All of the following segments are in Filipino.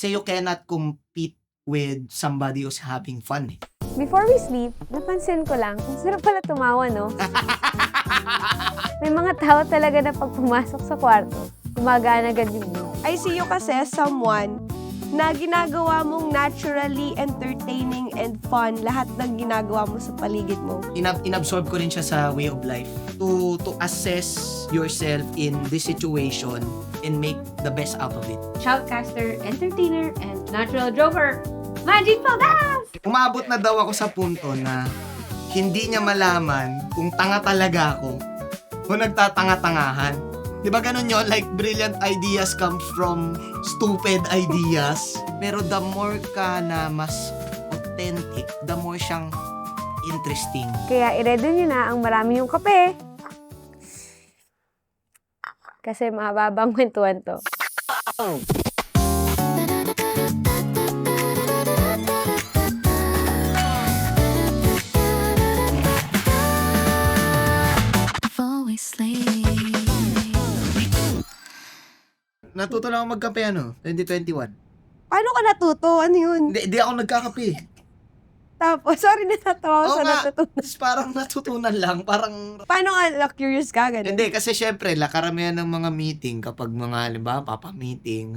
Kasi you cannot compete with somebody who's having fun eh. Before we sleep, napansin ko lang, ang sarap pala tumawa, no? May mga tao talaga na pag pumasok sa kwarto, gumagana agad yung mood. I see you kasi as someone na ginagawa mong naturally entertaining and fun lahat ng ginagawa mo sa paligid mo. Inabsorb ko rin siya sa way of life to assess yourself in this situation and make the best out of it. Shoutcaster, entertainer, and natural joker, Majid Faldas! Umabot na daw ako sa punto na hindi niya malaman kung tanga talaga ako o nagtatanga-tangahan. Di ba ganun yun? Like, brilliant ideas come from stupid ideas. Pero the more ka na mas authentic, the more siyang interesting. Kaya i-ready nyo na ang marami yung kape. Kasi mahababang kwentuhan to. Natuto lang ako magkape 2021. Paano ka natuto? Ano yun? Hindi ako nagkakape. Tapos, sorry, natatawa ko Oo sa nga. natutunan. Tapos parang natutunan lang. Parang Paano ka curious ka? Ganun? hindi, kasi syempre, karamihan ng mga meeting, kapag mga, halimbawa, papa-meeting,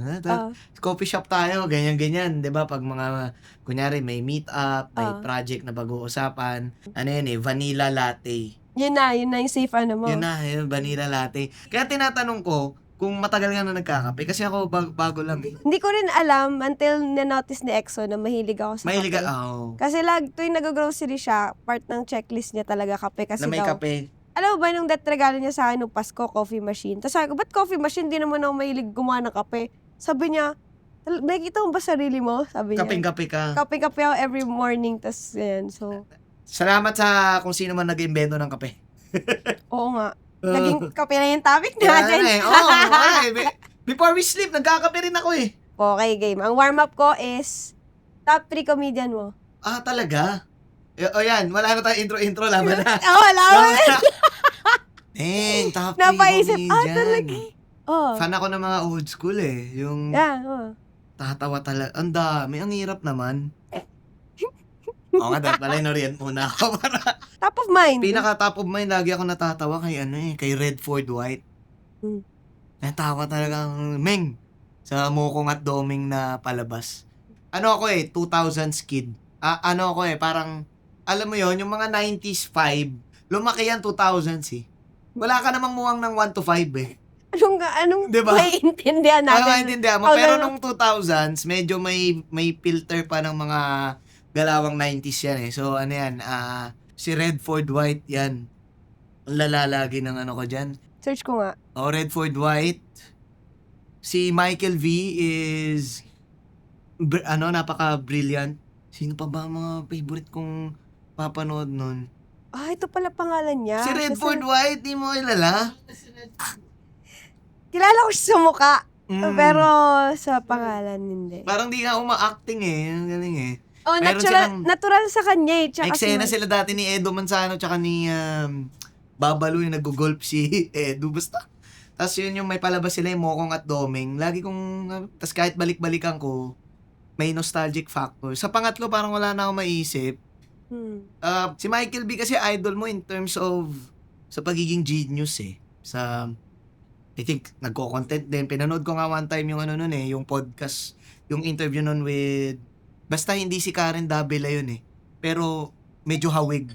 coffee shop tayo, ganyan-ganyan, di ba? Pag mga, kunyari, may meet-up, may project na pag-uusapan, ano yun vanilla latte. Yun na yung safe ano mo. Yun na, yun, vanilla latte. Kaya tinatanong ko, kung matagal ka na nagkakape, kasi ako bago lang eh. Hindi ko rin alam until na-notice ni Exo na mahilig ako sa Mahilig kape. ka, Kasi tuwing nag-grocery siya, part ng checklist niya talaga kape. Kasi na may daw, kape. alam mo ba nung regalo niya sa akin nung Pasko, coffee machine? Tapos sabi ko, ba't coffee machine? Di naman ako mahilig gumawa ng kape. Sabi niya, nakikita mo ba sarili mo? Sabi niya. Kapeng-kape ka. Kape-kape ako every morning. Tapos, yan. So, Salamat sa kung sino man nag-invento ng kape. oo nga. Naging kape na yung topic Kaya natin. Before we sleep, nagkakape rin ako eh. Okay, game. Ang warm-up ko is top 3 comedian mo. Ah, talaga? Yan, wala na tayo intro, laban na. Wala mo. Top 3 Napaisip, comedian. talaga. Oh. Fan ako ng mga old school eh. Yung Yeah, tatawa talaga. Ang dami, ang hirap naman. Oo nga, dapat pala in-orient muna ako para Top of mind. pinaka top of mind, lagi ako natatawa kay kay Redford White. Natawa talaga Meng sa Mokong at Doming na palabas. Ano ako 2000s kid. Ano ako parang, alam mo yon yung mga 90s vibe, lumaki yan 2000s eh. Wala ka namang muwang ng 1 to 5 eh. Anong Diba? maiintindihan natin? Maintindihan mo. Oh, Pero ganun. nung 2000s, medyo may filter pa ng mga galawang 90s yan eh. So, ano yan, si Redford White yan. Ang lalalagi ng ano ko dyan. Search ko nga. Redford White. Si Michael V is, napaka-brilliant. Sino pa ba ang mga favorite kong papanood nun? Ito pala pangalan niya. Si Redford White, di mo kilala? Kilala ko siya sa mukha. Mm. Pero sa pangalan hindi. Parang di nga uma-acting eh. Ang galing eh. Oh, Meron natural sa kanya eh. Tsaka Eksena sila dati ni Edo Manzano tsaka ni Babalu yung nag-golf si Edo. Basta. Tapos yun yung may palabas sila yung Mokong at Doming. Lagi kong, tapos kahit balik-balikan ko, may nostalgic factor. Sa pangatlo, parang wala na akong maisip. Si Michael B kasi idol mo in terms of sa pagiging genius eh. I think, nagko-content din. Pinanood ko nga one time yung yung podcast, yung interview nun with, basta hindi si Karen Davila yun eh. Pero, medyo hawig.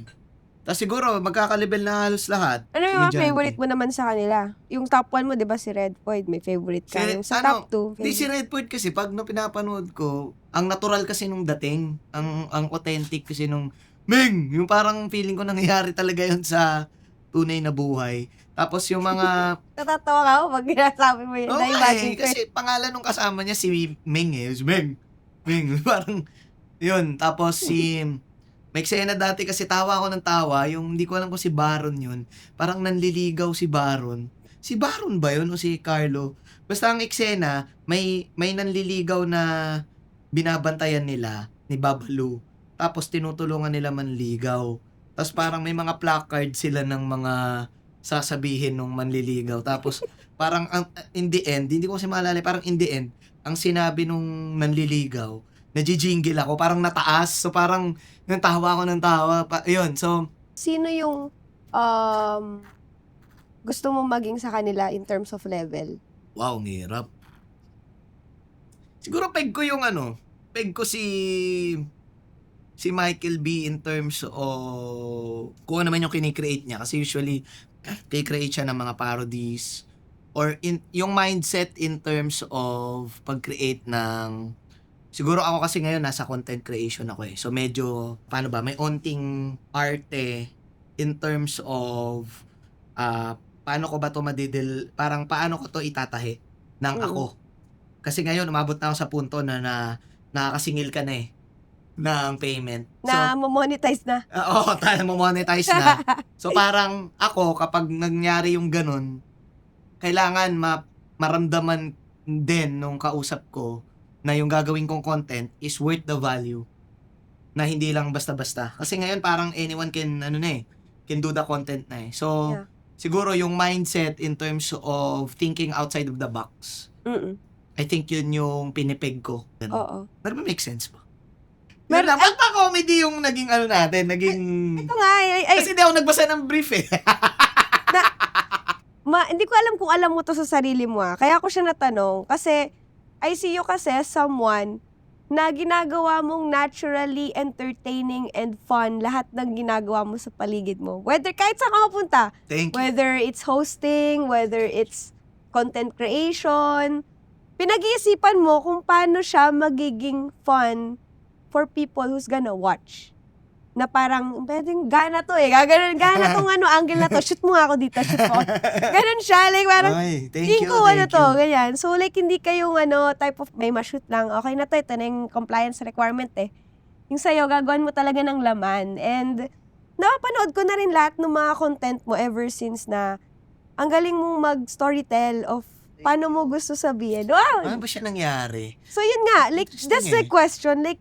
Tapos siguro, magkaka-level na halos lahat. Ano yung mga Komedyante. favorite mo naman sa kanila? Yung top 1 mo, di ba si Redford? May favorite ka. Yung sa top 2. Di si Redford kasi, pag pinapanood ko, ang natural kasi nung dating, ang authentic kasi nung, Ming! Yung parang feeling ko nangyayari talaga yun sa tunay na buhay. Tapos yung mga, Natatawa ka ako pag ginasabi mo yun. Na-imagine ko. kasi pangalan nung kasama niya si Ming eh. Si Ming. Parang, yun. Tapos may eksena dati kasi tawa ako ng tawa, yung hindi ko alam kung si Baron yun. Parang nanliligaw si Baron. Si Baron ba yun o si Carlo? Basta ang eksena, may nanliligaw na binabantayan nila ni Babalu. Tapos tinutulungan nila manligaw. Tapos parang may mga placard sila ng mga sasabihin nung manliligaw. Tapos, parang in the end, hindi ko kasi maalala, parang in the end, ang sinabi nung manliligaw, najijingle ako, parang nataas. So, parang, yung tawa ako ng tawa. Yun, so, Sino yung gusto mo maging sa kanila in terms of level? wow, ang hirap. Siguro peg ko si Michael B in terms of kung ano naman yung kinikreate niya. Kasi usually, kikreate siya ng mga parodies or yung mindset in terms of pag-create ng siguro ako kasi ngayon nasa content creation ako eh. So medyo, paano ba, may onting arte in terms of paano ko ba to parang paano ko to itatahi ng ako. Kasi ngayon, umabot na ako sa punto na nakakasingil ka na eh ng payment. Na monetize na? Oo, tayo mo-monetize na. So parang ako, kapag nangyari yung ganun, kailangan maramdaman din nung kausap ko na yung gagawin kong content is worth the value. Na hindi lang basta-basta. Kasi ngayon parang anyone can do the content na eh. So, Yeah. siguro yung mindset in terms of thinking outside of the box, I think yun yung pinipeg ko. Ganun. Oo. Pero make sense ba? Meron- Meron lang, pa comedy yung naging naging... Ito nga, Kasi di ako nagbasa ng brief eh. hindi ko alam kung alam mo to sa sarili mo Kaya ako siya natanong. Kasi, I see you kasi as someone na ginagawa mong naturally entertaining and fun lahat ng ginagawa mo sa paligid mo. Whether kahit saan ka mapunta. Thank you. Whether it's hosting, whether it's content creation. Pinag-iisipan mo kung paano siya magiging fun for people who's gonna watch. Na parang, pwedeng gana to eh. Gana tong angle na to. Shoot mo nga ako dito. Shoot mo. Ganun siya. Like parang, Ay, thank feeling you, ko thank to. you. Ganyan. So like, hindi kayong type of, may ma-shoot lang. Okay na to. Ito na yung compliance requirement eh. Yung sa'yo, gagawin mo talaga ng laman. And, napapanood ko na rin lahat ng mga content mo ever since na ang galing mong mag-storytell of paano mo gusto sabihin. Wow! Ano ba siya nangyari? So yun nga, like, Interesting that's the eh. question. Like,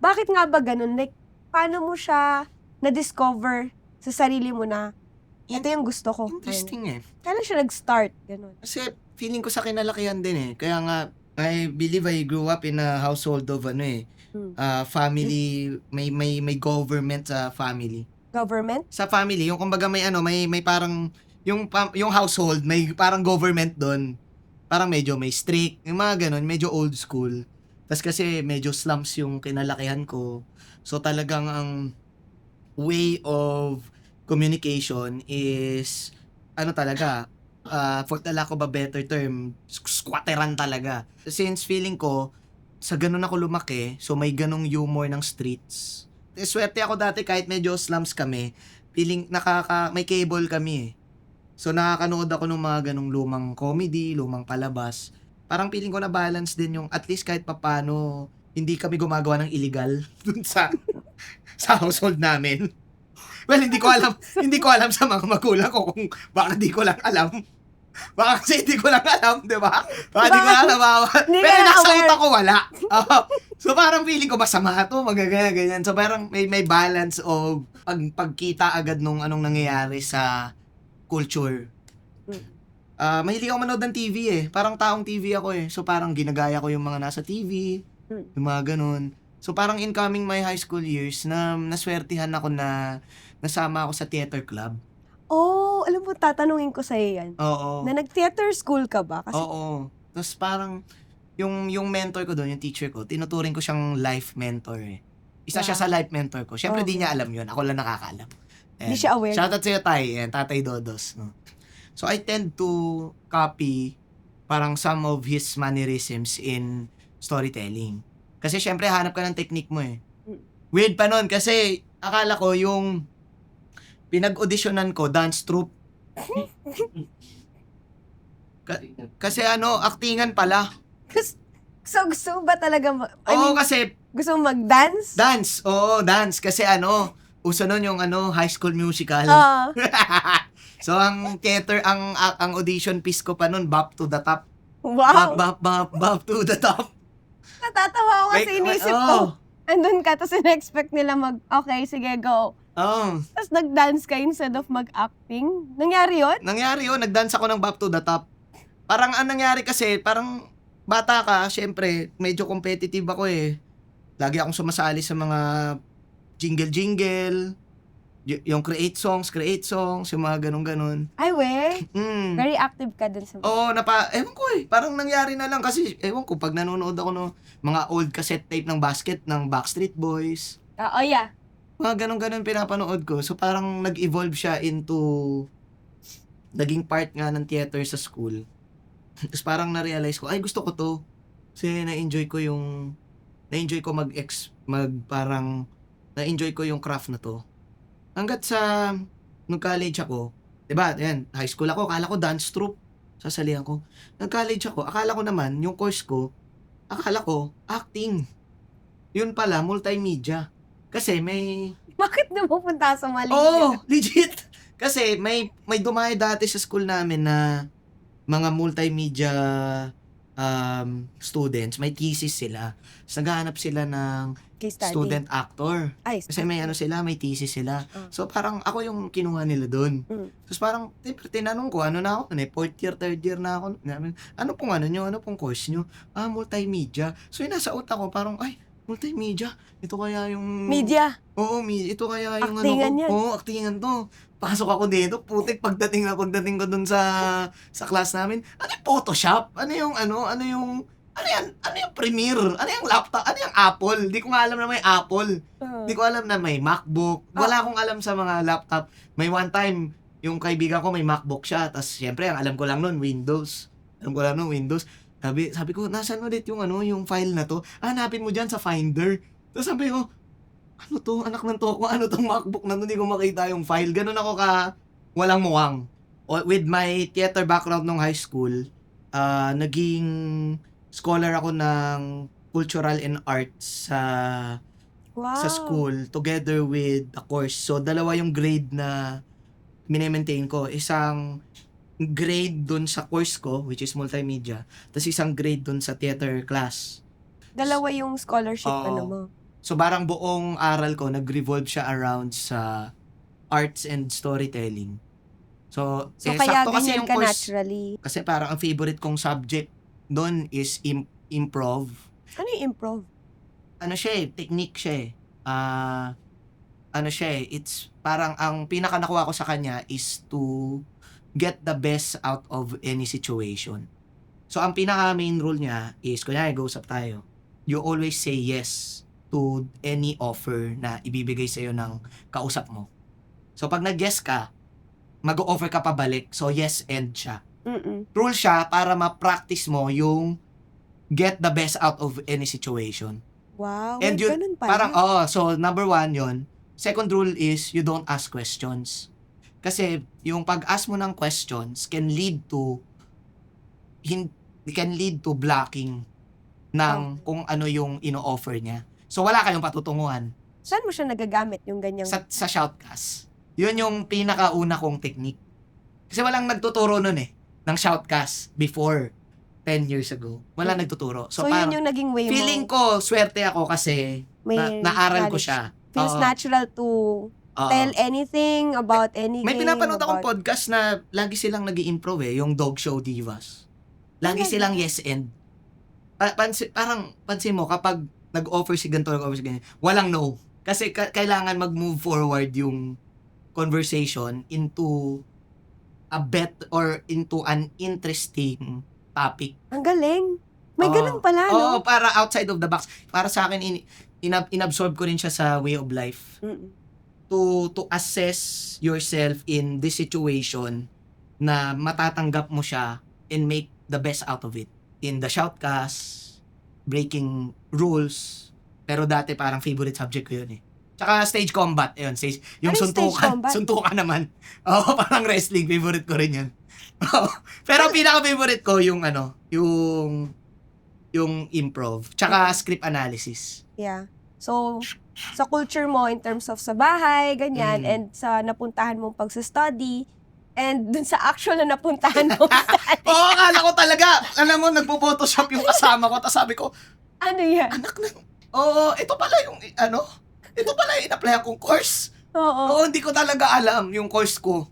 bakit nga ba ganun? Like, paano mo siya na-discover sa sarili mo na ito yung gusto ko? Interesting eh. Kailan siya nag-start? Ganun. Kasi feeling ko sa kinalakihan din eh. Kaya nga, I believe I grew up in a household of family, may government sa family. Government? Sa family, yung kumbaga may parang, yung household, may parang government doon. Parang medyo may strict, yung mga ganun, medyo old school. Tapos kasi medyo slums yung kinalakihan ko. So talagang ang way of communication is, talaga, for the lack of a better term, squatteran talaga. Since feeling ko, sa ganun ako lumaki, so may ganung humor ng streets. Swerte ako dati kahit medyo slums kami, feeling may cable kami eh. So nakakanood ako ng mga ganung lumang comedy, lumang palabas. Parang feeling ko na balance din yung at least kahit papano hindi kami gumagawa ng illegal dun sa household namin. Well, hindi ko alam sa mga magulang ko kung baka hindi ko lang alam. Baka kasi hindi ko lang alam, di ba? Baka hindi ko lang alam. Hindi Pero ka nasa aware. utak ko wala. So parang feeling ko masama to, ganyan. So parang may balance of pagkita agad nung anong nangyayari sa culture. Mahilig ako manood ng TV eh. Parang taong TV ako eh. So parang ginagaya ko yung mga nasa TV, yung mga ganun. So parang incoming my high school years na naswertihan ako na nasama ako sa theater club. Oh, alam mo, tatanungin ko sa'yo yan. Oo. Na nag-theater school ka ba? Kasi, Oo. Tapos parang yung mentor ko doon, yung teacher ko, tinuturing ko siyang life mentor eh. Isa siya sa life mentor ko. Syempre di niya alam yun. Ako lang nakakaalam. Di siya aware. Shoutout sa'yo, Tay. Tatay Dodos. No? So, I tend to copy parang some of his mannerisms in storytelling. Kasi syempre, hanap ka ng technique mo eh. Weird pa nun kasi akala ko yung pinag-auditionan ko, dance troupe. Kasi actingan pala. so gusto mo ba talaga, Oo, kasi gusto mo mag-dance? dance. Oo, dance. Kasi uso nun yung High School Musical. Oo. So, ang theater, ang audition piece ko pa nun, Bop to the Top. Wow. Bop to the Top. Natatawa ako kasi inisip ko. Andun ka, tapos in-expect nila okay, sige, go. Oo. Tapos nag-dance ka instead of mag-acting. Nangyari yun? Nangyari yun, nag-dance ako ng Bop to the Top. Parang ang nangyari kasi, parang bata ka, syempre, medyo competitive ako eh. Lagi akong sumasali sa mga jingle-jingle, yung create songs, yung mga ganun-ganun. Ay, we. Mm. Very active ka dun sa... Oo, ewan ko eh, parang nangyari na lang kasi, ewan ko, pag nanonood ako ng mga old cassette tape ng basket ng Backstreet Boys, Oh, yeah. mga ganun-ganun pinapanood ko. So parang nag-evolve siya into naging part nga ng theater sa school. Tapos parang na-realize ko, ay gusto ko to. Kasi na-enjoy ko yung craft na to. Hanggat sa nung college ako, 'di ba? Ayan, high school ako, akala ko dance troupe. Sasalihan ko. Nung college ako, akala ko naman yung course ko, akala ko acting. Yun pala multimedia. Kasi may Bakit na pupunta sa mali? oh, legit. Kasi may dumayo dati sa school namin na mga multimedia students, may thesis sila. So, naghahanap sila ng Case study. student actor. Ay, Kasi may may thesis sila. Ah. So, parang ako yung kinuha nila doon. Mm. Tapos parang, tinanong ko, ano na ako, fourth year, third year na ako. Ano pong ano pong course nyo? Multimedia. So, yung nasa utak ko, parang, ay, multimedia. Ito kaya yung... Media. Oo, ito kaya yung Actingan yan. Oo, actingan to. Pasok ako dito, putik pagdating ko dun sa class namin. Ano yung Photoshop? Ano yung Premiere? Ano yung laptop? Ano yung Apple? Hindi ko nga alam na may Apple. Hindi ko alam na may MacBook. Wala akong alam sa mga laptop. May one time, yung kaibigan ko may MacBook siya. Tapos syempre, ang alam ko lang nun, Windows. Sabi ko, nasaan ulit yung file na to? Hanapin mo dyan sa Finder. Tapos sabi ko, ano to? Anak ng toko, ano tong MacBook na to? Hindi ko makita yung file. Ganun ako walang muwang. With my theater background nung high school, naging scholar ako ng cultural and arts Wow. sa school together with a course. So, dalawa yung grade na mini-maintain ko. Isang grade dun sa course ko, which is multimedia, tapos isang grade dun sa theater class. Dalawa yung scholarship Oo. mo. So, parang buong aral ko, nag-revolve siya around sa arts and storytelling. So So, kaya sakto kasi ganyan yung ka course, naturally. kasi parang ang favorite kong subject doon is improv. Ano yung improv? Ano siya technique siya it's parang ang pinaka nakuha ko sa kanya is to get the best out of any situation. So, ang pinaka main rule niya is, kunyari, go-usap tayo, you always say yes to any offer na ibibigay sa'yo ng kausap mo. So, pag nag-yes ka, mag-offer ka pabalik. So, yes and siya. Mm-mm. Rule siya para ma-practice mo yung get the best out of any situation. Wow, And may yun, ganun pala. parang, so number 1 yun. Second rule is, you don't ask questions. Kasi, yung pag-ask mo ng questions can lead to blocking ng kung ano yung ino-offer niya. So, wala kayong patutunguhan. Saan mo siya nagagamit yung ganyang... Sa shoutcast. Yun yung pinakauna kong technique. Kasi walang nagtuturo nun ng shoutcast before 10 years ago. Walang nagtuturo. so parang, yun yung naging way mo. feeling ko, swerte ako kasi May naaral ko knowledge. siya. Feels Oo. natural to Oo. tell anything about any May game. pinapanood akong about... podcast na lagi silang nag-i-improve yung Dog Show Divas. Lagi Talaga? silang yes and. Pansin mo, kapag nag-offer si ganito, walang no. Kasi kailangan mag-move forward yung conversation into a bet or into an interesting topic. Ang galing. May Oo. ganun pala, no? Oo, para outside of the box. Para sa akin, inabsorb ko rin siya sa way of life. Mm-mm. To assess yourself in this situation na matatanggap mo siya and make the best out of it. In the shoutcast, breaking rules, pero dati parang favorite subject ko yun Tsaka stage combat, yung Ano yung stage suntukan. combat? Suntukan naman. Oo, parang wrestling, favorite ko rin yun. Oo. Pero pinaka-favorite ko yung yung improv, tsaka script analysis. Yeah. So, sa culture mo in terms of sa bahay, ganyan, and sa napuntahan mong pagsa-study, and dun sa actual na napuntahan mo study. Oo, akala ko talaga. Alam mo, nagpo-photoshop yung kasama ko. Tapos sabi ko, Ano yan? anak na, ito pala yung, ito pala yung in-applyan kong course. Oo. Oo, hindi ko talaga alam yung course ko.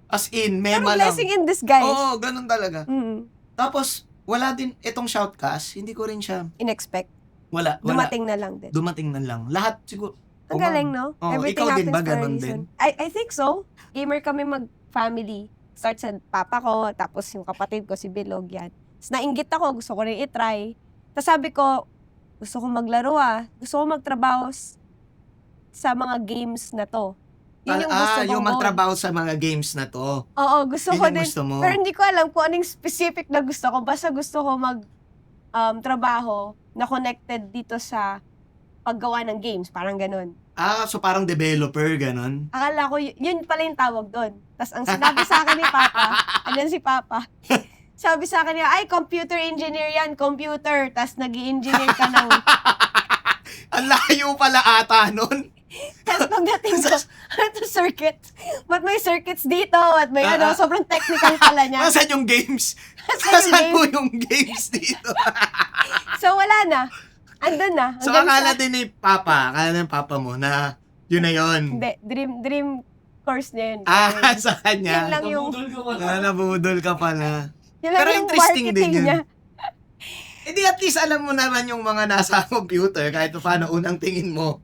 As in, Pero mema lang. blessing in disguise. Oo, ganun talaga. Mm. Tapos, wala din itong shoutcast, hindi ko rin siya, In-expect. wala. Dumating na lang din. Dumating na lang. Lahat siguro. Ang galing, no? Oo, Everything ikaw din happens ba for a ganun reason. din? I think so. Gamer kami mag-family. Start sa papa ko, tapos yung kapatid ko, si Bilog, yan. Tapos nainggit ako, gusto ko rin i-try. Tapos sabi ko, gusto ko maglaro Gusto ko magtrabaho sa mga games na to. Yun yung gusto kong yung goal. magtrabaho sa mga games na to. Oo, gusto Yun ko yung din. gusto mo. Pero hindi ko alam kung anong specific na gusto ko. Basta gusto ko trabaho na connected dito sa paggawa ng games. Parang ganun. So parang developer, ganun. Akala ko, yun pala yung tawag doon. Tapos ang sinabi sa akin ni Papa, andyan si Papa, sabi sa akin niya, ay, computer engineer yan, computer. Tapos nag-i-engineer ka ng... Ang layo pala ata nun. Tapos pagdating ko, ano to circuits? Ba't may circuits dito? At may sobrang technical pala niya. Nasaan yung games? Nasaan yung Nasaan games? po yung games dito? So wala na. Andun na. So Hanggang akala sa- din ni Papa, akala ng Papa mo na yun na yun. Hindi, dream course niya yun. Sa Yun kanya. lang yung, Nabudol ka pala. yun lang Pero yung interesting din marketing yun. niya. Hindi, at least alam mo naman yung mga nasa computer kahit paano unang tingin mo.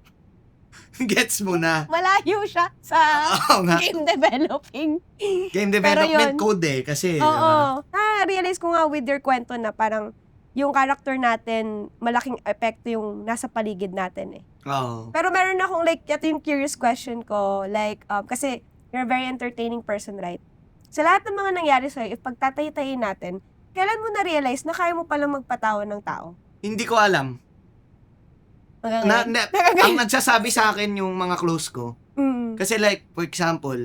Gets mo na. Malayo siya sa Oo nga. game developing. Game Pero development yun- code kasi. Oo. Na-realize ko nga with your kwento na parang yung character natin, malaking epekto yung nasa paligid natin eh. Oo. Pero meron akong like, ito yung curious question ko, like, kasi you're a very entertaining person, right? Sa lahat ng mga nangyari sa'yo, if pagtatay-tayin natin, kailan mo na-realize na kaya mo palang magpatawa ng tao? Hindi ko alam. Hanggang Na, ngayon? ang nagsasabi sa akin yung mga close ko. Mm. Kasi like, for example,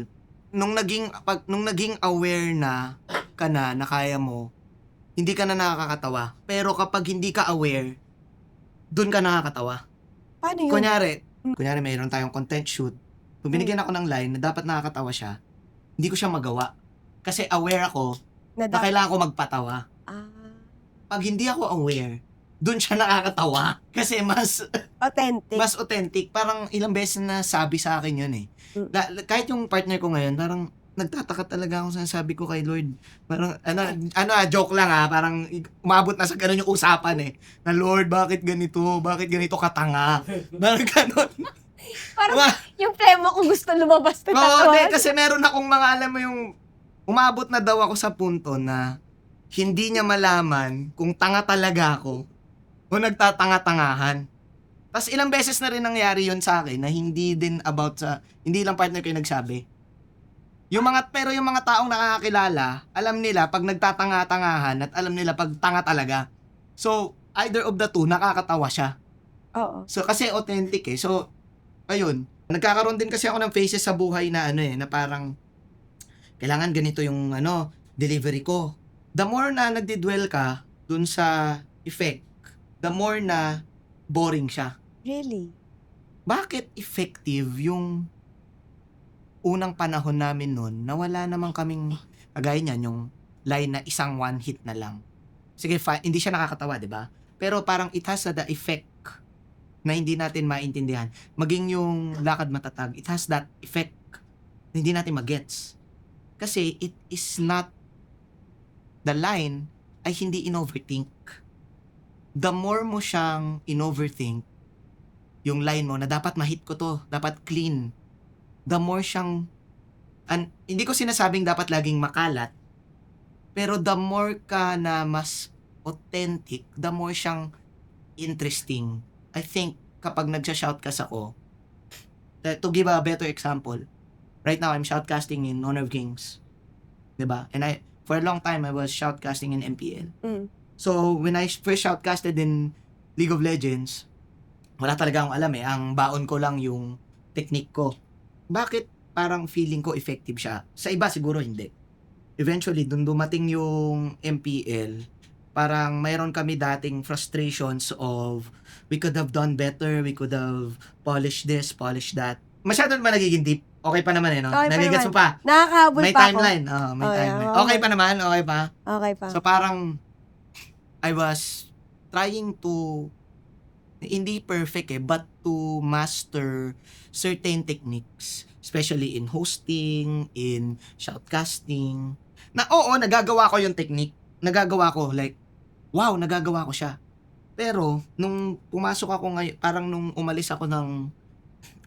nung naging aware na ka na kaya mo, hindi ka na nakakatawa. Pero kapag hindi ka aware, dun ka nakakatawa. Paano yun? Kunyari mayroon tayong content shoot. Kung binigyan ako ng line na dapat nakakatawa siya, hindi ko siya magawa. Kasi aware ako Na na kailangan ko magpatawa. Ah, Pag hindi ako aware, dun siya nakakatawa. Kasi authentic. mas authentic. Parang ilang beses na sabi sa akin yun eh. Mm. Kahit yung partner ko ngayon, parang nagtataka talaga ako sa sabi ko kay Lord. Parang, joke lang parang umabot na sa ganun yung usapan eh. Na Lord, bakit ganito? Bakit ganito katanga? Parang ganun. Parang yung plema ko gusto lumabas na Oo, tatawan. hindi, kasi meron akong mga, alam mo yung, umabot na daw ako sa punto na hindi niya malaman kung tanga talaga ako o nagtatanga-tangahan. Tapos ilang beses na rin nangyari yun sa akin na hindi din about sa, hindi lang partner ko yung nagsabi. Pero yung mga taong nakakakilala, alam nila pag nagtatanga-tangahan at alam nila pag tanga talaga. So, either of the two, nakakatawa siya. Oo. So, kasi authentic eh. So, ayun. Nagkakaroon din kasi ako ng phases sa buhay na na parang kailangan ganito yung delivery ko. The more na nagdidwell ka dun sa effect, the more na boring siya. Really? Bakit effective yung unang panahon namin nun na wala namang kaming kagaya niyan yung line na isang one hit na lang. Sige, hindi siya nakakatawa, di ba? Pero parang it has the effect na hindi natin maintindihan. Maging yung lakad matatag, it has that effect na hindi natin magets. Kasi it is not, the line ay hindi in-overthink. The more mo siyang in-overthink, yung line mo na dapat ma-hit ko to, dapat clean, the more siyang, hindi ko sinasabing dapat laging makalat, pero the more ka na mas authentic, the more siyang interesting. I think kapag nagsha-shoutcast ako, to give a better example, right now I'm shoutcasting in Honor of Kings. Diba? And for a long time, I was shoutcasting in MPL. Mm. So, when I first shoutcasted in League of Legends, wala talaga akong alam Ang baon ko lang yung technique ko. Bakit parang feeling ko effective siya? Sa iba siguro hindi. Eventually, dun dumating yung MPL, parang mayroon kami dating frustrations of we could have done better, we could have polished this, polished that. Masyado ba nagiging deep? Okay pa naman no? Okay pa Nagigets naman. mo pa? Nakakahabol May pa timeline. May Oh, yeah. timeline. Okay. Okay pa naman? Okay pa? ako. Okay pa. So parang I was trying to hindi perfect but to master certain techniques, especially in hosting, in shoutcasting, na oo, nagagawa ko yung technique, nagagawa ko, like, wow, nagagawa ko siya. Pero, nung pumasok ako ngayon, parang nung umalis ako ng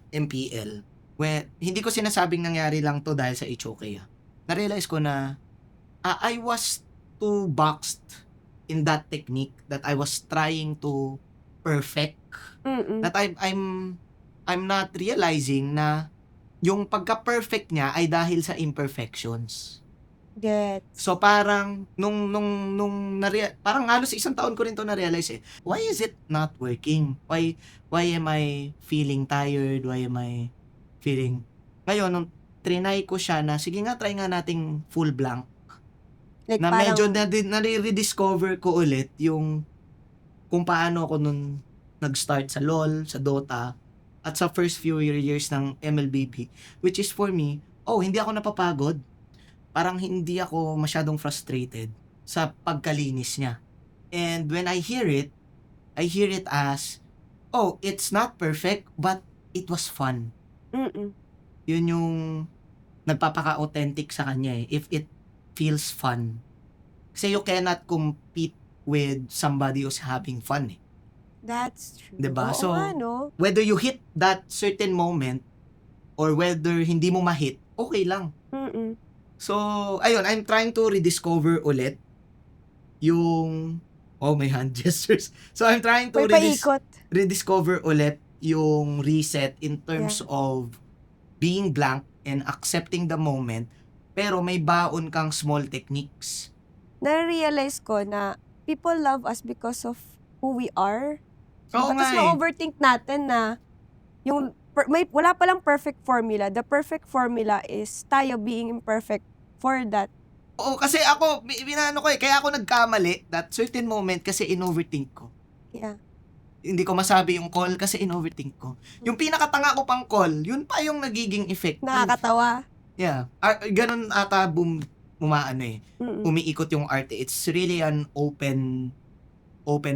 MPL, hindi ko sinasabing nangyari lang to dahil sa HOK. Na-realize ko na, I was too boxed in that technique that I was trying to perfect, Mm-mm. that I'm not realizing na yung pagka-perfect niya ay dahil sa imperfections. Get. So parang parang halos isang taon ko rin to na-realize why is it not working? Why am I feeling tired? Why am I feeling ngayon nung trinay ko siya na sige nga try nga nating full blank, Like, na parang, medyo na-rediscover ko ulit yung kung paano ako nun nag-start sa LOL, sa Dota, at sa first few years ng MLBB, which is for me, hindi ako napapagod. Parang hindi ako masyadong frustrated sa pagkalinis niya. And when I hear it as, it's not perfect, but it was fun. mm-mm. Yun yung nagpapaka-authentic sa kanya if it feels fun. Kasi you cannot compete with somebody who's having fun eh. That's true. Diba? Oo So, nga, no? Whether you hit that certain moment or whether hindi mo ma-hit, okay lang. Mm-mm. So, ayun, I'm trying to rediscover ulit yung may hand gestures. So, I'm trying to May paikot. rediscover ulit yung reset in terms of being blank and accepting the moment, pero may baon kang small techniques. Na-realize ko na people love us because of who we are. Oo nga Tapos eh. na-overthink natin na yung wala palang perfect formula. The perfect formula is tayo being imperfect for that. Oo, kasi ako, binano ko kaya ako nagkamali that certain moment kasi in-overthink ko. Yeah. Hindi ko masabi yung call kasi in-overthink ko. Yung pinakatanga ko pang call, yun pa yung nagiging effective. Nakakatawa. Yeah. Ganun ata umaano Mm-mm. umiikot yung arte. It's really an open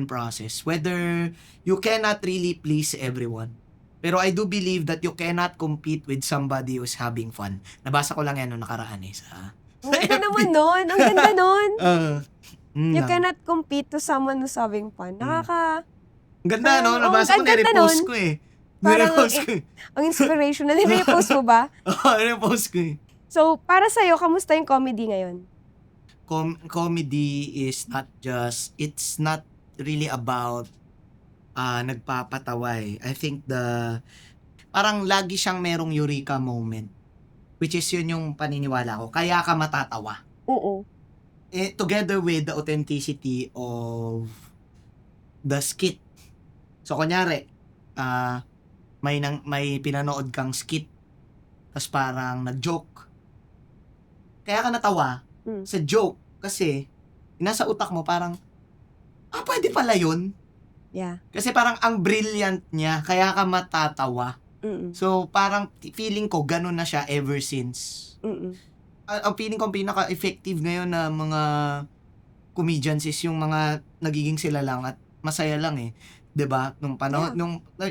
process. Whether you cannot really please everyone. Pero I do believe that you cannot compete with somebody who's having fun. Nabasa ko lang yan nung nakaraan sa Ang ganda naman nun. Ang ganda nun. You lang. cannot compete to someone who's having fun. Ang ganda, no? Oo, Nabasa ko, ang ganda nire-post nun. ko eh. Parang Nire-post ko eh. Ang inspirational. Nire-post mo ba? Oo, nire-post ko eh. So, para sa'yo, kamusta yung comedy ngayon? Comedy is not just, it's not really about nagpapatawa eh. I think parang lagi siyang merong eureka moment. Which is yun yung paniniwala ko. Kaya ka matatawa. Oo. Together with the authenticity of the skit. So, kunyari, may pinanood kang skit, tapos parang nag-joke. Kaya ka natawa sa joke kasi nasa utak mo parang, pwede pala yun. Yeah. Kasi parang ang brilliant niya, kaya ka matatawa. Mm-mm. So, parang feeling ko, ganun na siya ever since. Mm-mm. Ang feeling ko, pinaka-effective ngayon na mga comedians is yung mga nagiging sila lang at masaya lang eh. 'Di ba? Nung panahon,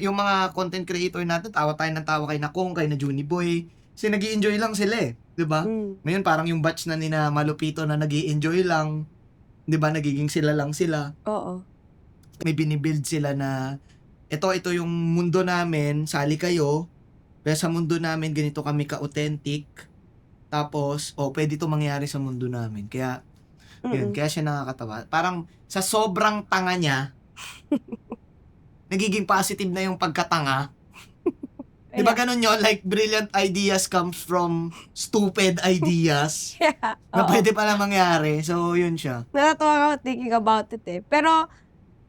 yung mga content creator natin, tawa tayo ng tawa kay Nakong, kay na Juni Boy. Kasi nag-i-enjoy lang sila eh. 'Di ba? Ngayon parang yung batch na nina Malupito na nag-i-enjoy lang. 'Di ba? Nagiging sila lang sila. Oo. May binibuild sila na ito yung mundo namin, sali kayo. Pero sa mundo namin, ganito kami ka-authentic. Tapos, pwede ito mangyari sa mundo namin. Kaya, yun, kaya siya nakakatawa. Parang, sa sobrang tanga niya, nagiging positive na yung pagkatanga. Di ba ganun yun? Like, brilliant ideas comes from stupid ideas. Yeah. Na Oo. pwede pala mangyari. So, yun siya. Natatawa ako thinking about it eh. Pero,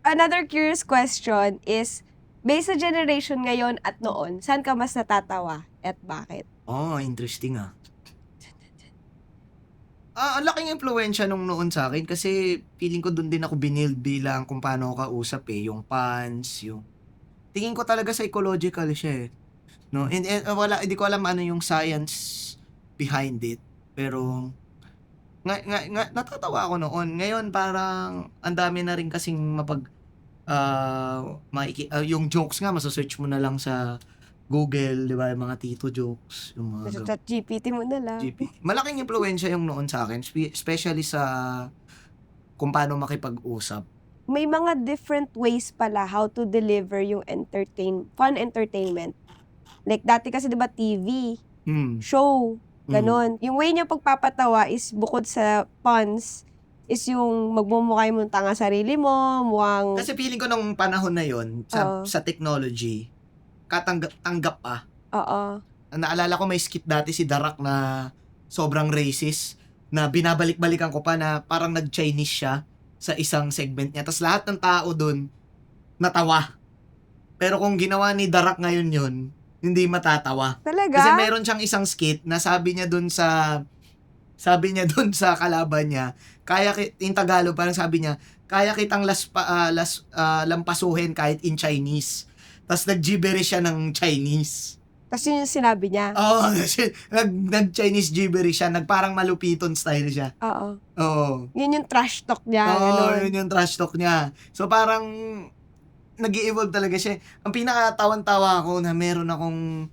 another curious question is, based sa generation ngayon at noon, saan ka mas natatawa at bakit? Interesting ah. Ang laking impluwensya nung noon sa akin kasi feeling ko doon din ako binild bilang kung paano ako kausap eh. Yung puns, yung... Tingin ko talaga psychological siya eh. No? And hindi ko alam ano yung science behind it. Pero... natatawa ako noon. Ngayon parang ang dami na rin kasing yung jokes nga, masasearch mo na lang sa Google, di ba? Yung mga tito jokes, yung mga Sa chat GPT mo na lang. GPT. Malaking impluwensya yung noon sa akin, especially sa kung paano makipag-usap. May mga different ways pala how to deliver yung fun entertainment. Like dati kasi 'di ba TV, show, ganon. Yung way niya pagpapatawa is bukod sa puns, is yung magmumukha mo tanga sarili mo, mukhang Kasi feeling ko nung panahon na yon Oo. sa technology, tanggap pa. oo. Naalala ko may skit dati si Darak na sobrang racist na binabalik-balikan ko pa na parang nag-Chinese siya sa isang segment niya. Tapos lahat ng tao dun natawa. Pero kung ginawa ni Darak ngayon yun, hindi matatawa. Talaga? Kasi meron siyang isang skit na sabi niya dun sa kalaban niya, in Tagalog parang sabi niya, kaya kitang lampasuhin kahit in Chinese. Tapos nag-gibberish siya ng Chinese. Tapos yun yung sinabi niya. Oo, nag-Chinese gibberish siya, nagparang malupiton style siya. Oo. Oo. Yun yung trash talk niya. Oo, ganon. yun yung trash talk niya. So parang nag-i-evolve talaga siya. Ang pinakatawan-tawa ko na meron akong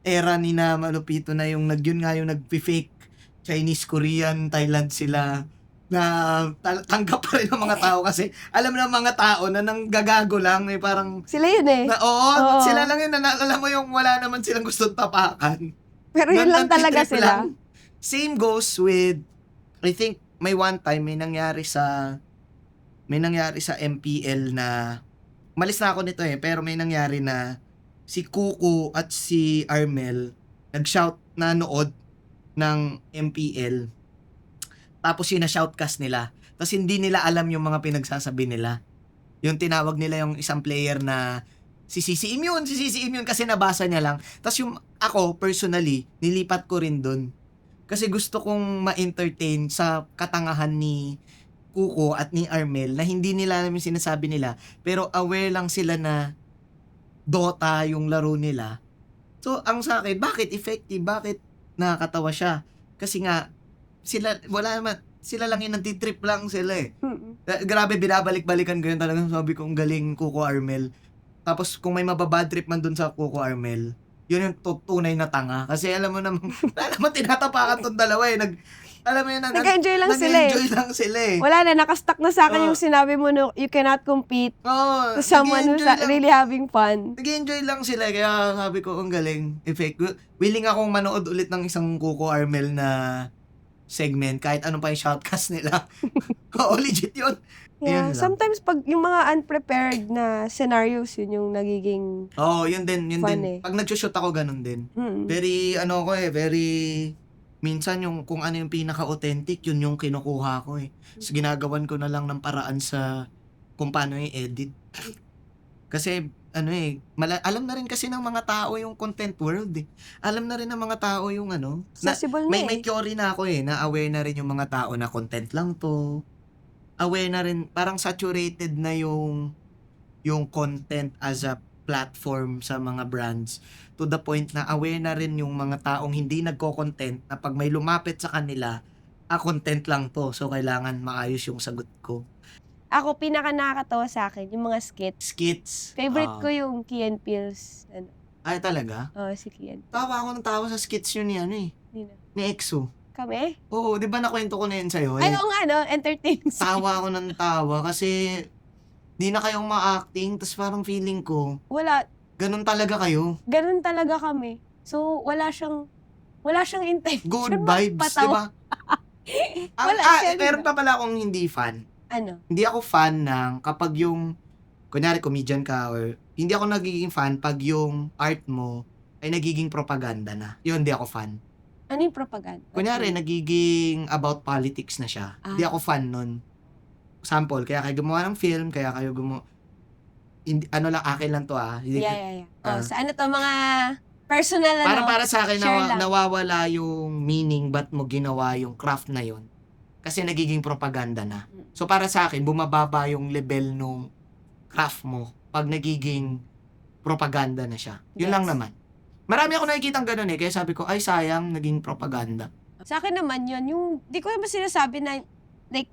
era ni na malupito na yung yun nga yung nag-fake Chinese, Korean, Thailand sila na tanggap pa rin ng mga tao kasi alam ng mga tao na nanggagago lang may parang Sila yun eh. oo, Oo. sila lang yun alam mo yung wala naman silang gustong tapakan. Pero yun lang talaga Nagtitrip sila. lang. Same goes with, I think, may one time, may nangyari sa MPL na, malis na ako nito pero may nangyari na si Kuko at si Armel nag-shout na nood ng MPL. Tapos shoutcast nila. Tapos hindi nila alam yung mga pinagsasabi nila. Yung tinawag nila yung isang player na si Sisi Immune kasi nabasa niya lang. Tapos yung ako, personally, nilipat ko rin dun. Kasi gusto kong ma-entertain sa katangahan ni Kuko at ni Armel na hindi nila alam yung sinasabi nila. Pero aware lang sila na Dota yung laro nila. So, ang sa akin, bakit effective? Bakit nakakatawa siya? Kasi nga, sila lang yung nagtitrip lang sila eh. Grabe, binabalik-balikan ko yun talagang sabi ko, ang galing Kuko Armel. Tapos kung may mababad trip man dun sa Kuko Armel, yun yung tunay na tanga. Kasi alam mo naman, tinatapakan tong dalawa eh. Alam mo yun, Nag-enjoy lang sila eh. nag-enjoy lang sila eh. Wala na, nakastuck na sa akin Oo. yung sinabi mo no, you cannot compete Oo, to someone who's nag-enjoy lang. really having fun. Nag-enjoy lang sila, kaya sabi ko, ang galing. Effect. Willing akong manood ulit ng isang Kuko Armel na segment, kahit ano pa yung shoutcast nila. Oo, legit yun. Yeah, Ayun lang. sometimes pag yung mga unprepared na scenarios, yun yung nagiging Oo, yun din. Fun eh. Pag nag-shoot ako, ganun din. mm, Very, minsan yung kung ano yung pinaka-authentic, yun yung kinukuha ko eh. So, ginagawan ko na lang ng paraan sa kung paano yung edit. Kasi, alam na rin kasi ng mga tao yung content world eh. Alam na rin ng mga tao yung accessible na may eh. theory na ako na aware na rin yung mga tao na content lang to. Aware na rin, parang saturated na yung content as a platform sa mga brands to the point na aware na rin yung mga taong hindi nagko-content na pag may lumapit sa kanila, content lang to. So, kailangan maayos yung sagot ko. Ako, pinaka nakakatawa sa akin, yung mga skits. Skits. Favorite ko yung Key and Peele's. Ay, talaga? Si Key and Tawa ako ng tawa sa skits yun ni Nina. ni EXO. Kami? Oo, di ba nakwento ko na yun sa'yo? Ay, oo nga, no? Entertaining. Tawa ako ng tawa kasi di na kayong ma-acting, tapos parang feeling ko, Wala. ganun talaga kayo. Ganun talaga kami. So, wala siyang intention. Good vibes, di magpatawa. ba? Wala siya, di Meron ba? pa pala akong hindi fan. Ano? Hindi ako fan ng kapag yung, kunyari comedian ka, or hindi ako nagiging fan pag yung art mo ay nagiging propaganda na. Yun, hindi ako fan. Ano yung propaganda? Kunyari, nagiging about politics na siya. Hindi ako fan nun. Sample, kaya kayo gumawa ng film, kaya kayo akin lang to Hindi, Yeah. Sa ano to, mga personal para sa akin, share lang. nawawala yung meaning ba't mo ginawa yung craft na yun. Kasi nagiging propaganda na. So para sa akin, bumababa yung level nung craft mo pag nagiging propaganda na siya. Yun Yes. lang naman. Marami ako nakikitang ganun kaya sabi ko, ay sayang, naging propaganda. Sa akin naman yun, yung, di ko naman sinasabi na, like,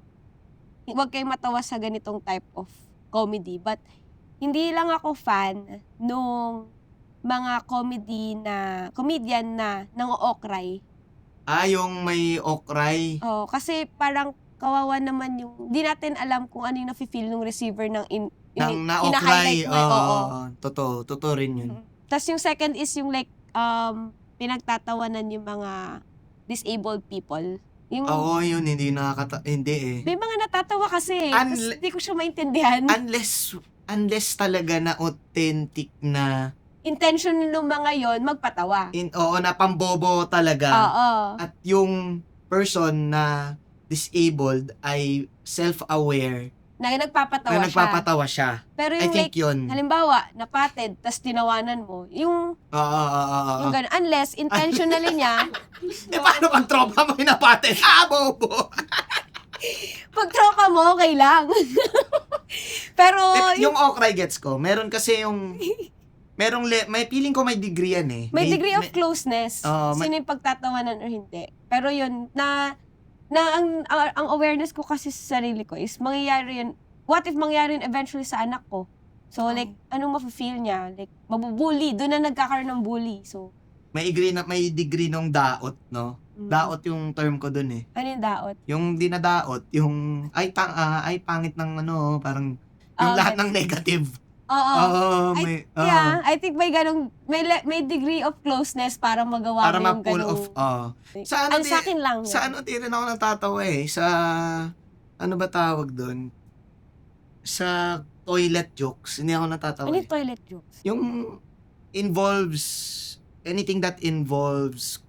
huwag kayong matawa sa ganitong type of comedy, but hindi lang ako fan nung mga comedian na nang-ookray. Yung may okray. Oh, kasi parang kawawa naman yung, di natin alam kung ano yung nafe-feel ng receiver ng Nang hina-highlight na-okray. mo. Oo. Totoo rin yun. Tapos yung second is yung like, pinagtatawanan yung mga disabled people. Yung, Oo, yun, hindi hindi eh. may mga natatawa kasi. Tapos hindi ko siya maintindihan. Unless talaga na authentic na, Intention ng mga yon magpatawa. na pambobo talaga. Oo. At yung person na disabled ay self-aware Na na nagpapatawa siya. nagpapatawa siya. Pero I yung think like, yun. halimbawa, napatid, tas tinawanan mo, yung Oo. gano'n. Unless, intentionally niya, Paano pag tropa mo hinapatin? Bobo! pag tropa mo, okay lang. Pero, Yung okray gets ko. Meron kasi yung, may feeling ko may degree yan eh. may degree of closeness. Oo, Sino yung pagtatawanan or hindi. Pero yun, ang awareness ko kasi sa sarili ko is, mangyayari yun, what if mangyayari yun eventually sa anak ko? So, like, anong mafe-feel niya? Like, mabubully. Doon na nagkakaroon ng bully. So, may degree nung daot, no? Daot yung term ko dun eh. ano yung daot? Yung dinadaot, yung, pangit ng ano, parang, yung lahat ng negative. Oo. Yeah. I think may ganong, may degree of closeness para magawa Para mo yung ma-pull ganong. off, Sa ano, Sa akin lang. Sa ano, di rin ako natatawa eh. Sa, ano ba tawag dun? Sa toilet jokes, hindi ako natatawa Ano eh. yung toilet jokes? Yung involves, anything that involves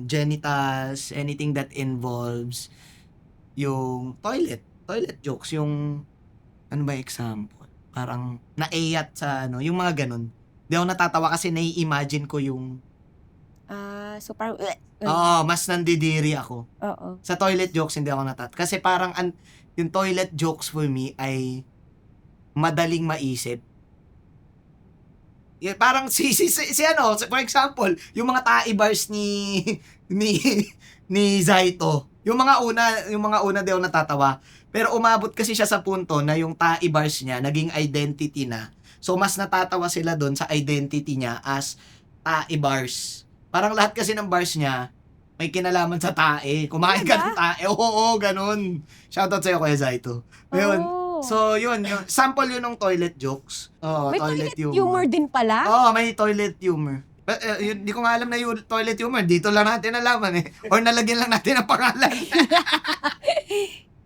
genitals, anything that involves yung toilet jokes, yung, ano ba example? Parang, naeyat sa ano, yung mga ganun. Hindi ako natatawa kasi nai-imagine ko yung, So parang, mas nandidiri ako. oo. Sa toilet jokes, hindi ako natatawa. Kasi parang, yung toilet jokes for me ay madaling maisip. Yeah, parang si ano, for example, yung mga tae bars ni Zaito. Yung mga una di ako natatawa. Pero umabot kasi siya sa punto na yung tae bars niya naging identity na. So mas natatawa sila doon sa identity niya as tae bars. Parang lahat kasi ng bars niya may kinalaman sa tae. Kumain ka ng tae. Oo, ganun. Shoutout sa'yo, Kuya Zaito. Ngayon, so, yun. Sample yun ng toilet jokes. May toilet humor din pala? May toilet humor. Hindi ko nga alam na yung toilet humor. Dito lang natin nalaman eh. Or nalagyan lang natin ang pangalan.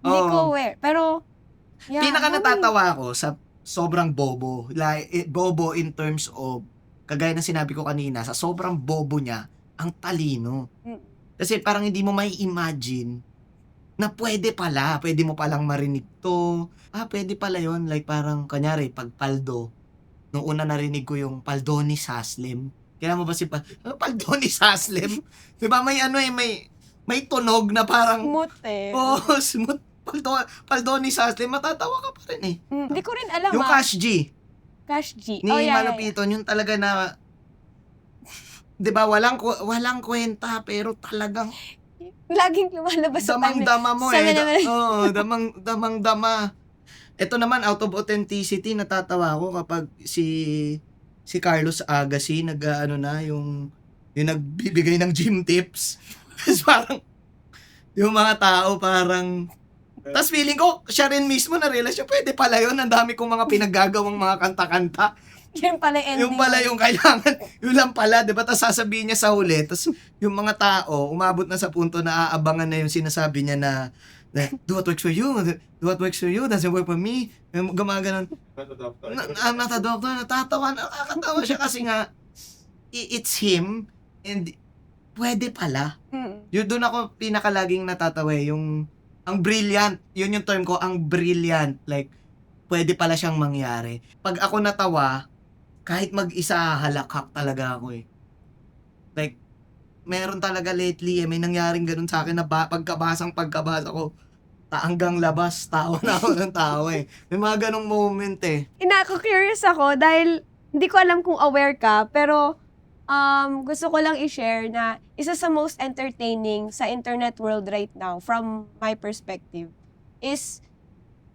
Hindi ko aware. Pero, yeah. Pinaka natatawa ako sa sobrang bobo. Like, bobo in terms of, kagaya na sinabi ko kanina, sa sobrang bobo niya, ang talino. Kasi parang hindi mo may imagine na pwede mo palang marinig to. Pwede pala yon. Like parang, kanyari, pag paldo, nung una narinig ko yung paldo ni Saslim. Kaya mo ba si paldo ni Saslim? Diba may ano eh, may tunog na parang, Smooth eh. smooth. Paldo ni Saslim, matatawa ka pa rin eh. Hindi ko rin alam. Yung Cash G, Cash G. ni Malupiton, yung talaga na, diba, walang kwenta, pero talagang, Laging lumalabas sa time. damang-dama mo Sa eh. naman. Damang-dama. Ito naman, out of authenticity, natatawa ako kapag si Carlos Agassi, yung nagbibigay ng gym tips. Tapos parang, yung mga tao parang, tapos feeling ko, siya rin mismo na-realize siya, pwede pala yun, ang dami kong mga pinaggagawang mga kanta-kanta. Yun pala ending. Yung pala yung kailangan, yun lang pala, di ba? Tapos sasabihin niya sa huli, tapos yung mga tao, umabot na sa punto na aabangan na yung sinasabi niya na do what works for you, doesn't work for me. Gumaganon. I'm not a doctor, nakakatawa siya kasi nga, it's him, and pwede pala. Yun, doon ako pinakalaging natatawa yung, ang brilliant, yun yung term ko, ang brilliant, like, pwede pala siyang mangyari. Pag ako natawa, kahit mag-isa, halakhak talaga ako eh. Like, meron talaga lately may nangyaring ganun sa akin na pagkabasa ko, hanggang labas, tawa na ako ng tawa eh. May mga ganung moment eh. Curious ako dahil hindi ko alam kung aware ka, pero gusto ko lang i-share na isa sa most entertaining sa internet world right now, from my perspective, is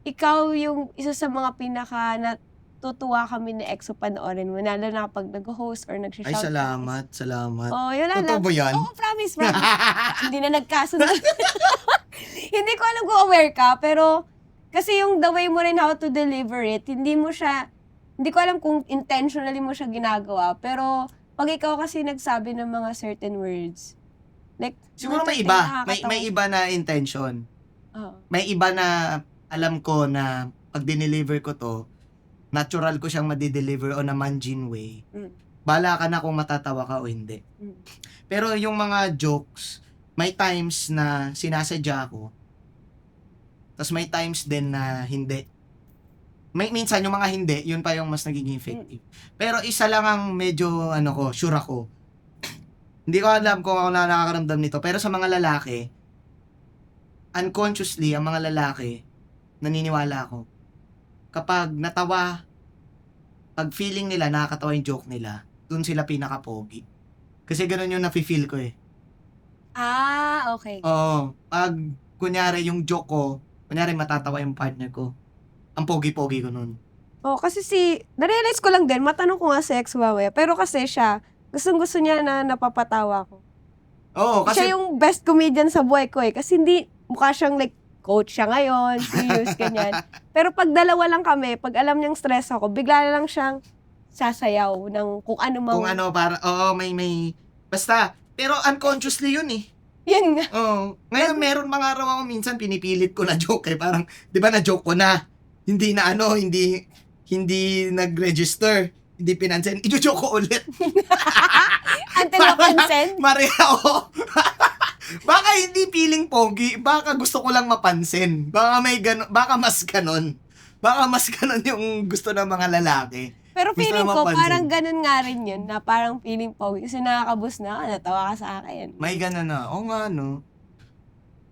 ikaw yung isa sa mga pinaka natutuwa kami ni EXO panoorin mo, lalo na kapag nag-host or Ay, nag-shout. salamat. Oh, yun lang. Totoo ba yan? Oo, promise. Hindi na nagkasunod. Hindi ko alam kung aware ka, pero kasi yung the way mo rin how to deliver it, hindi ko alam kung intentionally mo siya ginagawa, pero pag ikaw kasi nagsabi ng mga certain words, like, Siguro may entertain, iba. nakakatawa. May iba na intention. Oo. May iba na alam ko na pag dineliver ko to, natural ko siyang madideliver on a Manjin way. Mm. Bala ka na kung matatawa ka o hindi. Mm. Pero yung mga jokes, may times na sinasadya ko. Tapos may times din na hindi. Minsan yung mga hindi, yun pa yung mas nagiging effective. Pero isa lang ang medyo, sure ako. Hindi ko alam kung ako na nakakaramdam nito. Pero sa mga lalaki, unconsciously, ang mga lalaki, naniniwala ako, kapag natawa, pag feeling nila, nakakatawa yung joke nila, dun sila pinaka-pogi. Kasi ganun yung nafe-feel ko eh. Ah, okay. Oo. Pag, kunyari, yung joke ko, kunyari, matatawa yung partner ko, ang pogi-pogi ko nun. Oh, kasi na-realize ko lang din, matanong ko nga sa ex mamaya, pero kasi siya, gustong-gusto niya na napapatawa ko. Oo, kasi, Siya yung best comedian sa buhay ko eh. Kasi hindi, mukha siyang like, coach siya ngayon, serious, ganyan. Pero pag dalawa lang kami, pag alam niyang stress ako, bigla na lang siyang sasayaw ng kung ano mang... kung may, basta, pero unconsciously yun eh. Yan nga. Oo. Ngayon, meron mga araw ako minsan pinipilit ko na joke eh. Parang, di ba na-joke ko na? Hindi na hindi nag-register. Hindi pinansin. I-joke ko ulit. Until napansin. Maria, ako. Baka hindi feeling pogi. Baka gusto ko lang mapansin. Baka mas ganon. Baka mas ganon yung gusto ng mga lalaki. Pero Gusto feeling na ko, mapansin. parang ganun nga rin yun, na parang feeling pogi. Kasi nakakabus na, natawa ka sa akin. May ganon na. Oo nga, no?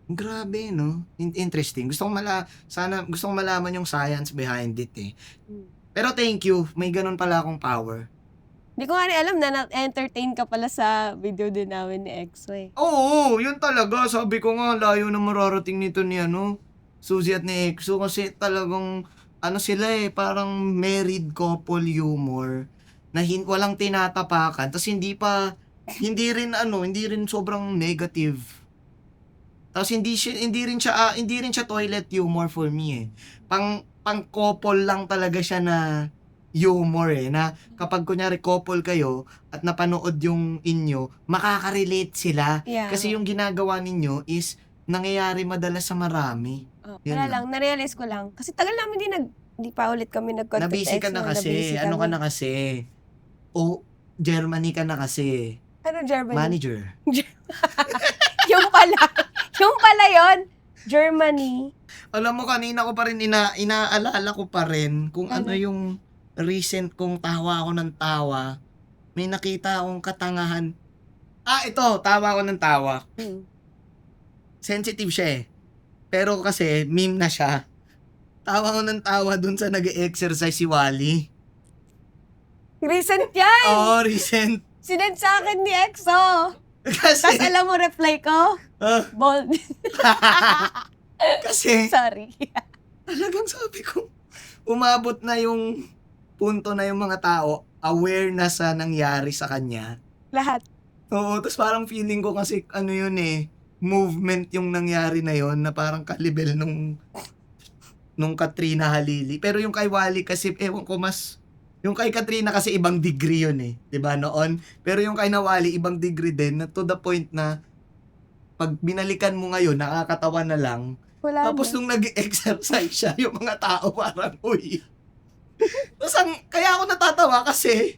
Grabe, no? Interesting. Gusto kong malaman yung science behind it, eh. Hmm. Pero thank you. May ganon pala akong power. Hindi ko nga rin alam na na-entertain ka pala sa video din namin ni EXO eh. Oo, yun talaga. Sabi ko nga, layo na mararating nito ni Suzy at ni EXO. Kasi talagang, sila eh, parang married couple humor na walang tinatapakan. Tapos hindi rin sobrang negative. Tapos hindi rin siya toilet humor for me eh. Pang couple lang talaga siya na humor eh, na kapag kunyari couple kayo at napanood yung inyo, makaka-relate sila. Yeah. Kasi yung ginagawa ninyo is nangyayari madalas sa marami. Oh, Yun wala lang. lang, na-realize ko lang. Kasi tagal namin hindi pa ulit kami nag-contact. Nabisi ka na kasi. Ano ka na kasi? O, Germany ka na kasi. Ano, Germany? Manager. yung pala yun. Germany. Alam mo, kanina ko pa rin inaalala ko pa rin kung ano yung recent kong tawa ako ng tawa. May nakita akong katangahan. Ito, tawa ako ng tawa. Hmm. Sensitive siya eh. Pero kasi, meme na siya. Tawa ko ng tawa dun sa nag-exercise si Wally. Recent yan! Oo, recent. Sinend sa akin ni EXO. Kasi, Tapos alam mo reply ko? ah, Bold. kasi, Sorry. talagang sabi ko, umabot na yung punto na yung mga tao aware na sa nangyari sa kanya. Lahat. Oo, tapos parang feeling ko kasi yun eh, movement yung nangyari na yun na parang kalibel nung Katrina Halili. Pero yung kay Wally kasi, ewan ko yung kay Katrina kasi ibang degree yun eh, 'di ba noon? Pero yung kay Wally ibang degree din, na to the point na pag binalikan mo ngayon, nakakatawa na lang. Wala Tapos na. nung nag-exercise siya, yung mga tao parang, uy. Tapos kaya ako natatawa kasi,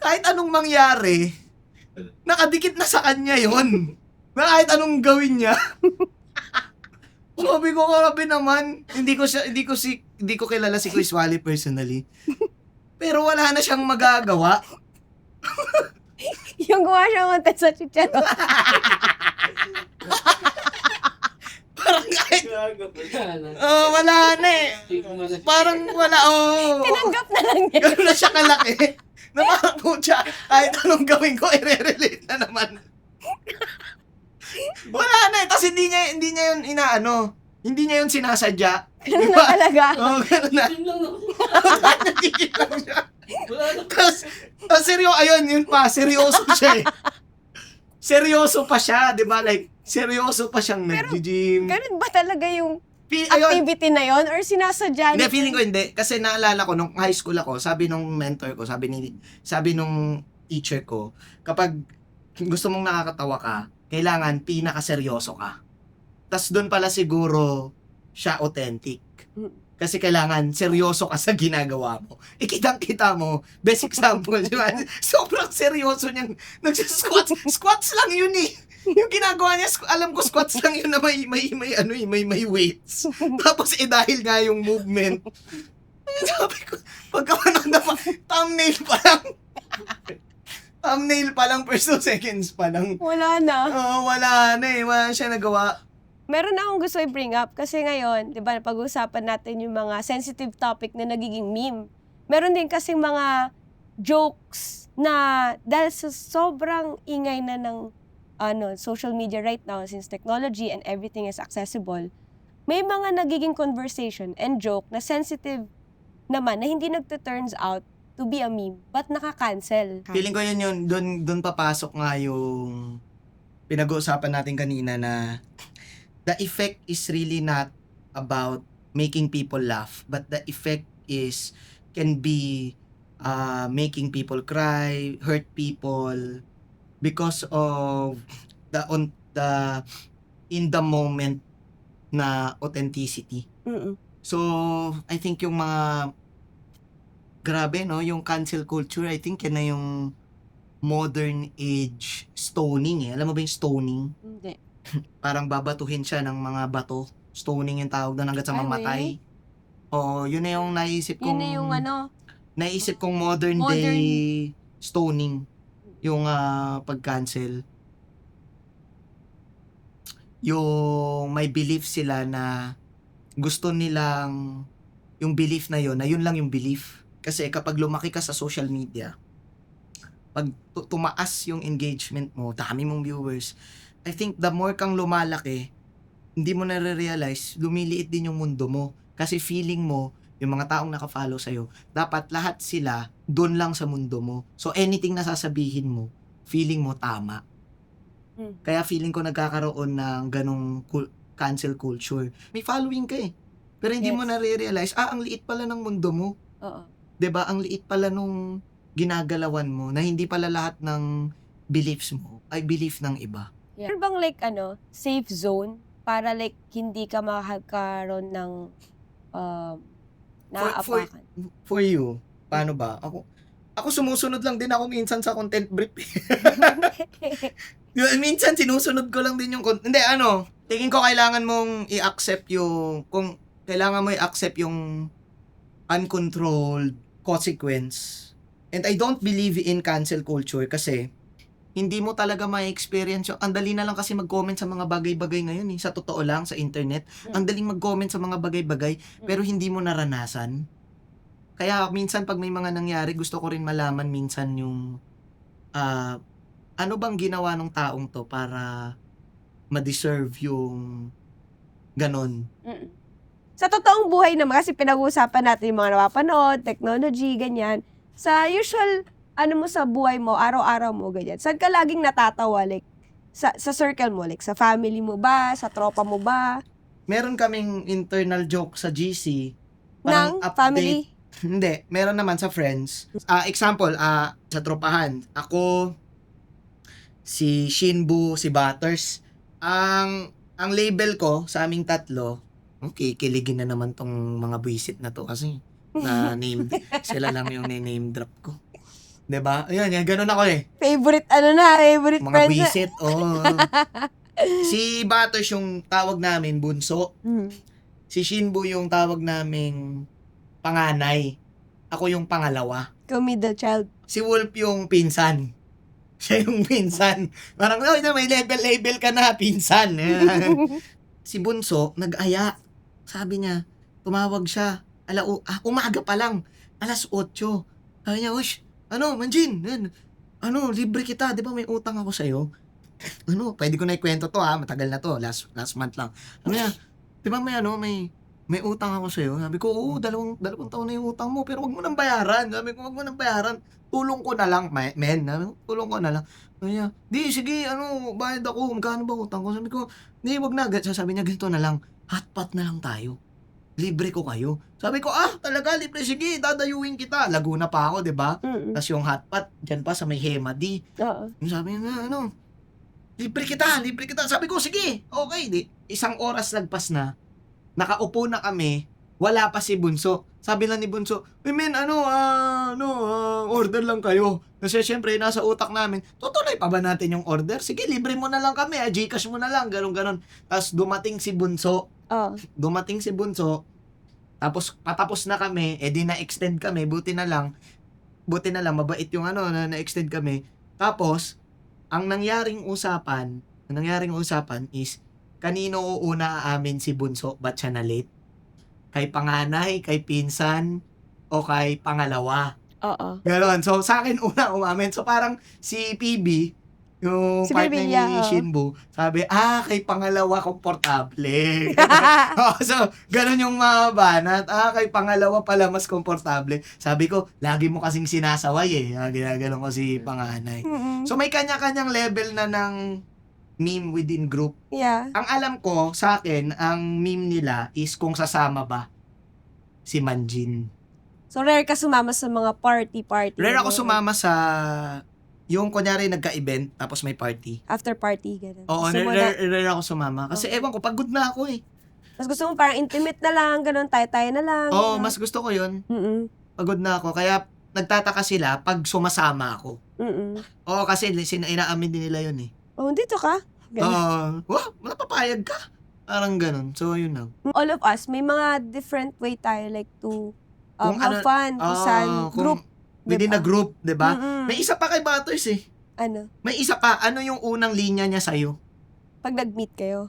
kahit anong mangyari, nakadikit na sa kanya yon. Na kahit anong gawin niya. Sabi ko, grabe naman. Hindi ko kilala si Chris Wally personally. Pero wala na siyang magagawa. Yung gawa siyang kontes sa chicharo. Parang kahit, wala na eh. Parang wala, Tinanggap na lang niya. Gano'n na siya kalaki. Na parang putya, kahit anong gawin ko, i-relate na naman. Wala na eh. Tapos hindi niya yun Hindi niya yun sinasadya. Ganun na talaga. Oo, ganun na. Yun lang naman. Nagigit lang siya. Wala na. Tapos, ayun, yun pa, seryoso siya eh. Seryoso pa siya, di ba? Like, seryoso pa siyang nag-gym. Ganun ba talaga yung Ayun, activity na yon or sinasadya hindi, niya? feeling ko hindi. Kasi naalala ko, nung high school ako, sabi nung mentor ko, sabi nung teacher ko, kapag gusto mong nakakatawa ka, kailangan pinakaseryoso ka. Tas doon pala siguro siya authentic. Kasi kailangan seryoso ka sa ginagawa mo. Kitang-kita mo, best example, di ba? Sobrang seryoso niyang nagsasquats. Squats lang yun eh. Yung ginagawa niya, alam ko squats lang yun na may weights. Tapos dahil nga yung movement, sabi ko, pagkapanood na pa, thumbnail pa lang, first 2 seconds pa lang. Wala na. Wala na eh, wala siya nagawa. Meron na akong gusto i-bring up kasi ngayon, 'di ba, pag-uusapan natin yung mga sensitive topic na nagiging meme. Meron din kasing mga jokes na dahil sa sobrang ingay na ng social media right now, since technology and everything is accessible, may mga nagiging conversation and joke na sensitive naman na hindi nagte-turns out to be a meme but naka-cancel. Feeling ko yun, doon papasok nga yung pinag-uusapan natin kanina na the effect is really not about making people laugh, but the effect can be making people cry, hurt people because of the in the moment na authenticity. Mm-mm. So, I think yung mga grabe, no? Yung cancel culture, I think yan na yung modern age stoning eh. Alam mo ba yung stoning? Hindi. Parang babatuhin siya ng mga bato. Stoning yung tawag doon hanggat sa Ay, mamatay. Oo, yun na yung naisip Yun kong... na yung Naisip kong modern day stoning. Yung pag-cancel. Yung may belief sila na gusto nilang yung belief na yun lang yung belief. Kasi kapag lumaki ka sa social media, pag tumaas yung engagement mo, dami mong viewers, I think the more kang lumalaki, hindi mo nare-realize, lumiliit din yung mundo mo. Kasi feeling mo, yung mga taong naka-follow sa'yo, dapat lahat sila doon lang sa mundo mo. So anything na sasabihin mo, feeling mo tama. Kaya feeling ko nagkakaroon ng ganong cancel culture. May following ka eh. Pero hindi mo nare-realize, ang liit pala ng mundo mo. Oo. 'Di ba? Ang liit pala nung ginagalawan mo na hindi pala lahat ng beliefs mo ay belief ng iba. Yeah. Meron bang safe zone para hindi ka makakaroon ng naaapakan? For you, paano ba? Ako sumusunod lang din ako minsan sa content brief. Minsan sinusunod ko lang din yung Hindi, tingin ko kailangan mong i-accept yung uncontrolled consequence. And I don't believe in cancel culture kasi hindi mo talaga ma-experience yung... Ang dali na lang kasi mag-comment sa mga bagay-bagay ngayon eh. Sa totoo lang, sa internet. Ang daling mag-comment sa mga bagay-bagay pero hindi mo naranasan. Kaya minsan pag may mga nangyari, gusto ko rin malaman minsan yung... ano bang ginawa ng taong to para ma-deserve yung ganon. Sa totoong buhay naman, kasi pinag-uusapan natin yung mga napapanood, technology, ganyan. Sa usual, mo sa buhay mo, araw-araw mo, ganyan. Saan ka laging natatawa? Sa circle mo, sa family mo ba? Sa tropa mo ba? Meron kaming internal joke sa GC. Ng family? Hindi, meron naman sa friends. Example, sa tropahan. Ako, si Shinbu, si Butters. Ang label ko sa aming tatlo, okay, kiligin na naman tong mga buwisit na to kasi na sila lang yung name drop ko. 'Di ba? Ayun, ganun ako eh. Favorite Mga friends. buwisit, Si Butters yung tawag namin bunso. Si Shinbu yung tawag naming panganay. Ako yung pangalawa. Middle child. Si Wolf yung pinsan. Siya yung pinsan. Parang, may label ka na, pinsan. Si Bunso, nag-aya. Sabi niya, tumawag siya. Umaga pa lang. 8:00. Sabi niya, ush, Manjin, libre kita. Di ba may utang ako sa'yo? Pwede ko na ikwento to matagal na to. Last month lang. Sabi niya, di ba may utang ako sa'yo? Sabi ko, oo, dalawang taon na yung utang mo, pero wag mo nang bayaran. Sabi ko, wag mo nang bayaran. Tulong ko na lang, men. Sabi ko, tulong ko na lang. Sabi niya, di, sige, bayad ako. Magkano ba utang ko? Sabi ko, di, wag na. Sabi niya, ganito na lang. Hotpot na lang tayo. Libre ko kayo. Sabi ko, talaga, libre. Sige, dadayuin kita. Laguna pa ako, di ba? Tapos yung hotpot, dyan pa sa may Hema D. Oo. Sabi niya, libre kita. Sabi ko, sige, okay. Di, isang oras lagpas na, nakaupo na kami, wala pa si Bunso. Sabi lang ni Bunso, men, order lang kayo. Kasi syempre, nasa utak namin, tutuloy pa ba natin yung order? Sige, libre mo na lang kami, Gcash mo na lang, ganon. Tapos dumating si Bunso, tapos patapos na kami, di na-extend kami, buti na lang, mabait yung na-extend kami. Tapos, ang nangyaring usapan is, kanino uuna aamin si Bunso, ba't siya na-late? Kay panganay, kay pinsan, o kay pangalawa. Oo. Ganon. So, sa akin una umamin. So, parang si PB, yung Si partner PB, ni yeah, oo. Shinbu, sabi, kay pangalawa komportable. So, ganon yung mga banat. Kay pangalawa pala mas komportable. Sabi ko, lagi mo kasing sinasaway ginaganon ko si panganay. So, may kanya-kanyang level na ng meme within group. Yeah. Ang alam ko, sa akin, ang meme nila is kung sasama ba si Manjin. So, rare ka sumama sa mga party. Rare ako sumama sa yung kunyari nagka-event tapos may party. After party, gano'n. Oo, Gusto mo rare ako sumama. Kasi ewan ko, pagod na ako eh. mas gusto mo parang intimate na lang, gano'n, tayo-tayo na lang. Oo, gano'n. mas gusto ko yun. Mm-mm. Pagod na ako. Kaya nagtataka sila pag sumasama ako. Mm-mm. Oo, kasi inaamin din nila yun eh. Oh, dito ka? Ganun. Napapayag ka. Parang ganun. So, yun lang. All of us, may mga different way tayo like to Kung have fun, kung saan group. Within diba? a group, diba? Mm-mm. May isa pa kay Batoys eh. Ano? May isa pa. Ano yung unang linya niya sa'yo? Pag nag-meet kayo.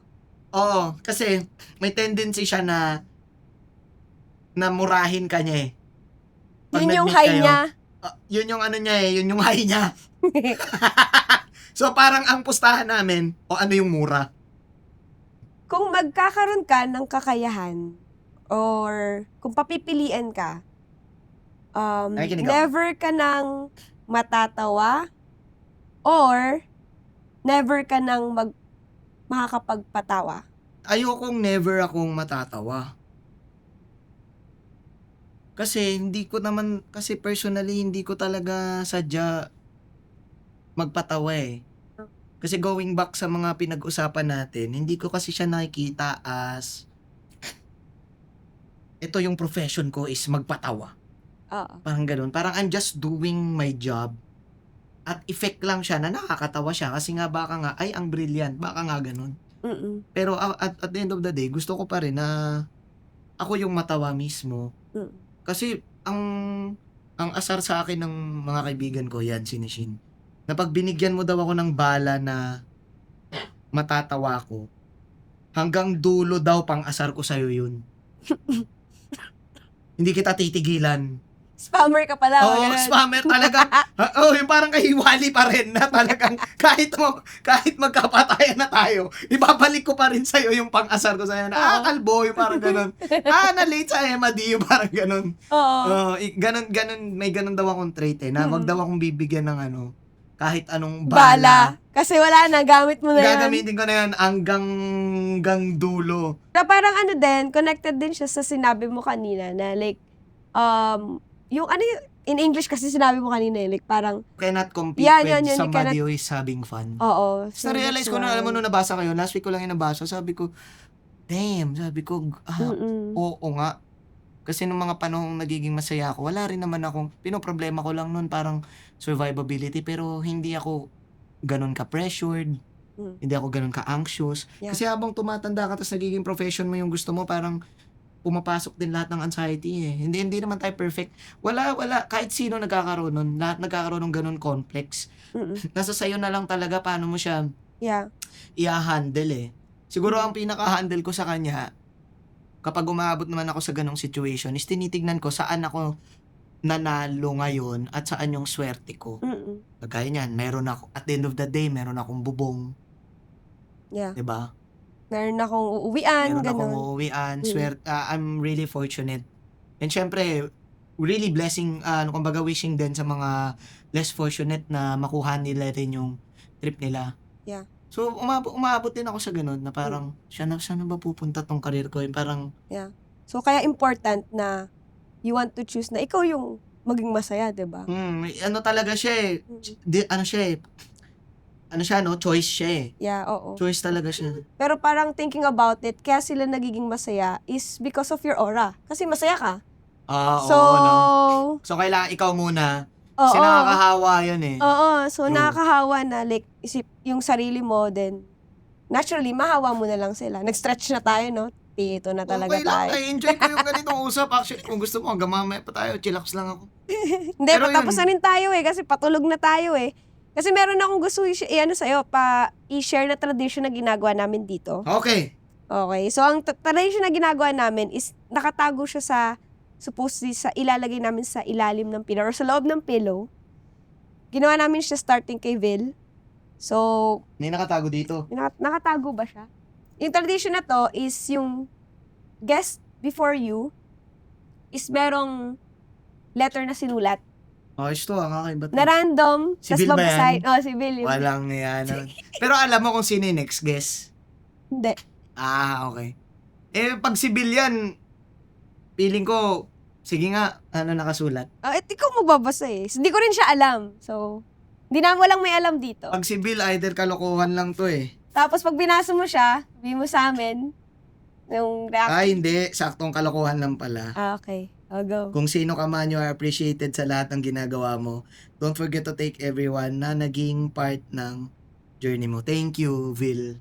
Oo, kasi may tendency siya na murahin ka niya eh. Pag Yun yung nag-meet high kayo, niya. yun yung yun yung high niya. So parang ang pustahan namin, ano yung mura? Kung magkakaroon ka ng kakayahan or kung papipilian ka, Ay, kinig ako. never ka nang matatawa or never ka nang makakapagpatawa. Ayokong never akong matatawa. Kasi kasi personally, hindi ko talaga sadya magpatawa eh. Kasi going back sa mga pinag-usapan natin, hindi ko kasi siya nakikita as ito yung profession ko is magpatawa. Oo. Parang ganun. Parang I'm just doing my job. At effect lang siya na nakakatawa siya kasi nga baka nga, ay ang brilliant. Baka nga ganun. Mm-mm. Pero at the end of the day, gusto ko pa rin na ako yung matawa mismo. Mm. Kasi ang asar sa akin ng mga kaibigan ko, yan, si Nishin. Na pag binigyan mo daw ako ng bala na matatawa ko, hanggang dulo daw pang asar ko sa'yo yun. Hindi kita titigilan. Spammer ka pala. Oo, spammer talaga. Yung parang kahiwali pa rin na talagang kahit magkapatayan na tayo, ibabalik ko pa rin sa'yo yung pang-asar ko sa'yo na, kalbo, yung parang ganun. Na-late sa MAD, yung parang ganun. Oo. Ganun, may ganun daw akong trait eh, na wag daw akong bibigyan ng kahit anong Bala. Kasi wala na, gamit mo na yan. Gagamitin ko na yan hanggang dulo. Na parang connected din siya sa sinabi mo kanina na like, yung in English kasi sinabi mo kanina like parang, Cannot compete Yan, with yan, you somebody cannot- who is having fun. oo. So, na-realize ko na, alam mo, nung nabasa ko yun, last week ko lang yung nabasa, sabi ko, damn, oo nga. Kasi nung mga panahong nagiging masaya ako, wala rin naman akong, pinoproblema ko lang nun, parang survivability, pero hindi ako ganun ka-pressured, hindi ako ganun ka-anxious. Yeah. Kasi habang tumatanda ka, tapos nagiging profession mo yung gusto mo, parang pumapasok din lahat ng anxiety eh. Hindi naman tayo perfect. Wala, kahit sino nagkakaroon nun, lahat nagkakaroon ng ganun complex. Nasa sayo na lang talaga paano mo siya Yeah. i-handle eh. Siguro ang pinaka-handle ko sa kanya, kapag umaabot naman ako sa ganong situation, is tinitignan ko saan ako nanalo ngayon at saan yung swerte ko. Kagaya niyan, meron ako, at the end of the day, meron akong bubong. Yeah. 'Di ba? Meron akong uuwian, Meron akong ganun. uuwian. I'm really fortunate. And syempre, really blessing, wishing din sa mga less fortunate na makuha nila rin yung trip nila. Yeah. So, umabot din ako sa ganun na parang, saan na ba pupunta tong career ko? Yung parang, So, kaya important na you want to choose na ikaw yung maging masaya, diba? ano talaga siya eh. Choice siya eh. Yeah, oo. Choice talaga siya. Pero parang thinking about it, kaya sila nagiging masaya is because of your aura. Kasi masaya ka. So, Oo, no? So, kailangan ikaw muna. Kasi oo. nakakahawa yun eh. Oo, so True. nakakahawa na like isip yung sarili mo, then naturally mahawa mo na lang sila. Nag-stretch na tayo, no? Dito na talaga Okay lang, tayo. I enjoy ko yung ganitong usap. Actually, kung gusto mo, hanggang mamaya pa tayo, chillax lang ako. Hindi, Pero patapos na rin tayo eh, kasi patulog na tayo eh. Kasi meron akong gusto i-ano sa'yo, i-share na tradition na ginagawa namin dito. Okay. Okay, so ang tradition na ginagawa namin is nakatago siya sa, supposedly sa ilalagay namin sa ilalim ng pillow or sa loob ng pillow. Ginawa namin siya starting kay Vil. So, May nakatago dito. nakatago ba siya? Yung tradition na to is yung guest before you is merong letter na sinulat Ayos to, kakaiba to. na random. Si Tas Vil ba yan? babasay- Oh, si Vil. Walang yan. Pero alam mo kung sino yung next guest? Hindi. Okay. Pag si Bill yan, feeling ko, sige nga, nakasulat. Ikaw magbabasa eh. So, hindi ko rin siya alam. So, walang may alam dito. Pag si Bill, either kalokohan lang to eh. Tapos pag binasa mo siya, sabi mo sa amin, yung reaction. Ay, hindi. Saktong kalokohan lang pala. Okay. I'll go. Kung sino ka man, you are appreciated sa lahat ng ginagawa mo. Don't forget to take everyone na naging part ng journey mo. Thank you, Vil.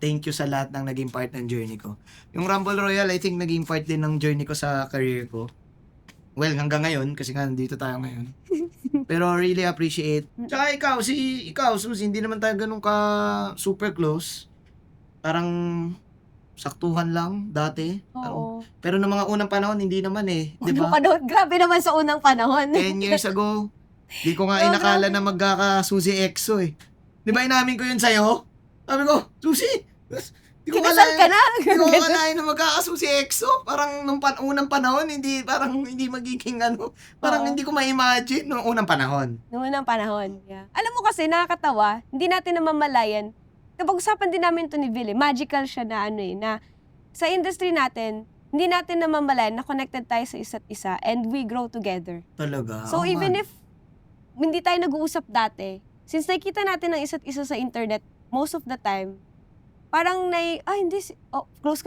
Thank you sa lahat ng naging part ng journey ko. Yung Rumble Royal, I think naging part din ng journey ko sa career ko. Well, hanggang ngayon, kasi nga nandito tayo ngayon. Pero really appreciate. Tsaka ikaw, Suzy, hindi naman tayo ganun ka super close. Parang saktuhan lang dati. Oo. Pero noong mga unang panahon, hindi naman eh. Di Unang ba? panahon, grabe naman sa unang panahon. 10 years ago, di ko nga Oh, inakala grabe. na magkaka-Suzy EXO eh. Di ba inamin ko yun sa'yo? Sabi ko, Suzy, di ko Kinasal ka na. Di ko akalain na magkaka-Suzy EXO. Parang nung unang panahon, hindi magiging parang Oo. hindi ko ma-imagine nung unang panahon. Noong unang panahon. Yeah. Alam mo kasi, nakakatawa, hindi natin namamalayan. Kapag-usapan din namin ito ni Vil, magical siya na na sa industry natin, hindi natin namamalayan na connected tayo sa isa't isa and we grow together. Talaga. So Oo even nga. if hindi tayo nag-uusap dati, since nakikita natin ang isa't isa sa internet most of the time, parang close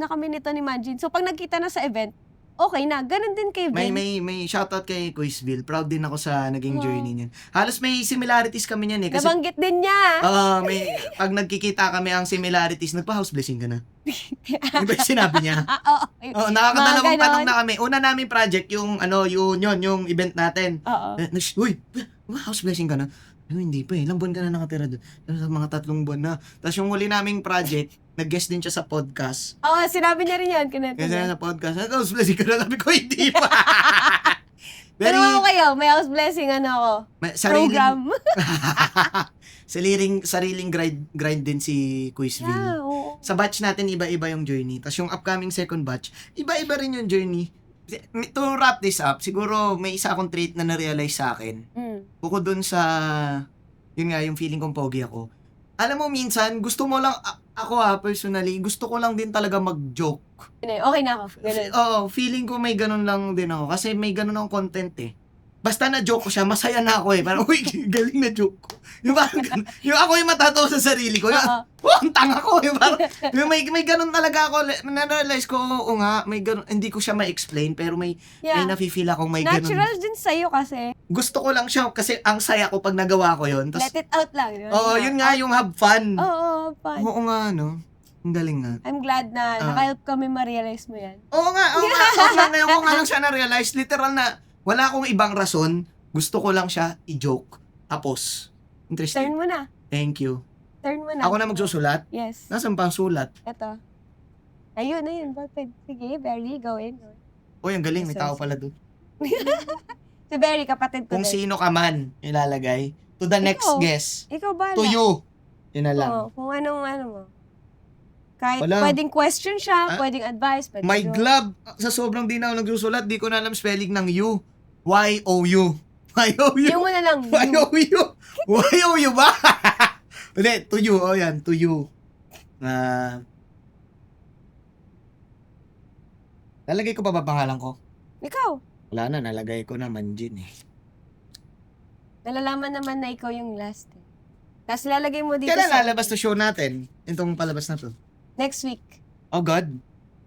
na kami nito ni Manjin. So pag nagkita na sa event, okay na. Ganun din kay Vil. May shoutout kay Quizville. Proud din ako sa naging Oo. journey niyan. Halos may similarities kami niyan eh. Kasi Nabanggit din niya. pag nagkikita kami ang similarities, nagpa-house blessing ka na. Di ba yung sinabi niya? Oo. Nakakadalawang Mga tanong ganon. na kami. Una namin project, yung event natin. Oo. Uy, house blessing ka na? Hindi pa eh. Ilang buwan ka na nakatira doon? Mga 3 buwan na. Tapos yung huli naming project, nag-guest din siya sa podcast. Oo, sinabi niya rin yan. Kasi sa podcast, house blessing ka na? Sabi ko, hindi pa. Pero ako kayo, may house blessing ako. Program. Sariling grind din si Quizville. Yeah, oo. Sa batch natin, iba-iba yung journey. Tapos yung upcoming second batch, iba-iba rin yung journey. To wrap this up, siguro may isa akong trait na na-realize sa akin. Bukod dun sa, yun nga, yung feeling kong pogi ako. Alam mo, minsan, gusto mo lang, ako personally, gusto ko lang din talaga mag-joke. Okay na ako. Ganun. Oo, feeling ko may ganun lang din ako. Kasi may ganun akong content eh. Basta na-joke ko siya, masaya na ako eh. Parang, uy, galing na joke ko. Yung parang ganun. Yung ako yung matatawa sa sarili ko. Oo. Ang tanga ko. Yung parang, yung may ganun talaga ako. Na-realize ko, oo nga, may ganun. Hindi ko siya ma-explain, pero may nafe-feel akong may ganun. Natural din sa'yo kasi. Gusto ko lang siya, kasi ang saya ko pag nagawa ko yun. Tas, Let it out lang. Diba? oo, yun nga, yung have fun. Oo, fine. Oo nga, no? Ang galing nga. I'm glad na naka-help kami ma-realize mo yan. Oo nga. Ngayon ko nga lang siya na-realize. Literal na, wala akong ibang rason. Gusto ko lang siya i-joke. Tapos, interesting. Turn mo na. Thank you. Turn mo na. Ako na magsusulat? Yes. Nasaan pa ang sulat? Ito. Ayun. Bakit? Sige, Berry, go in. Uy, ang galing. May Yes, tao yes. pala doon. Si Berry, kapatid ko Kung din. sino ka man, ilalagay. To the next Ikaw. guest. Ikaw ba? To you. Yun na lang. Oo, kung anong ano mo. Kahit Wala. pwedeng question siya, Ah, pwedeng advice, pwedeng My joke. glove, sa sobrang di na ako nagsusulat, di ko na alam spelling ng U. Y-O-U. Y-O-U. Yung mo na lang. Y-O-U. Y-O-U ba? Hindi, to you. Oh, yan. To you. Lalagay ko pa ba pangalan ko? Ikaw. Wala na, nalagay ko na Manjin eh. Nalalaman naman na ikaw yung last. Tapos lalagay mo dito Kailan sa... lalabas to show natin? Itong palabas na to. Next week. Oh God.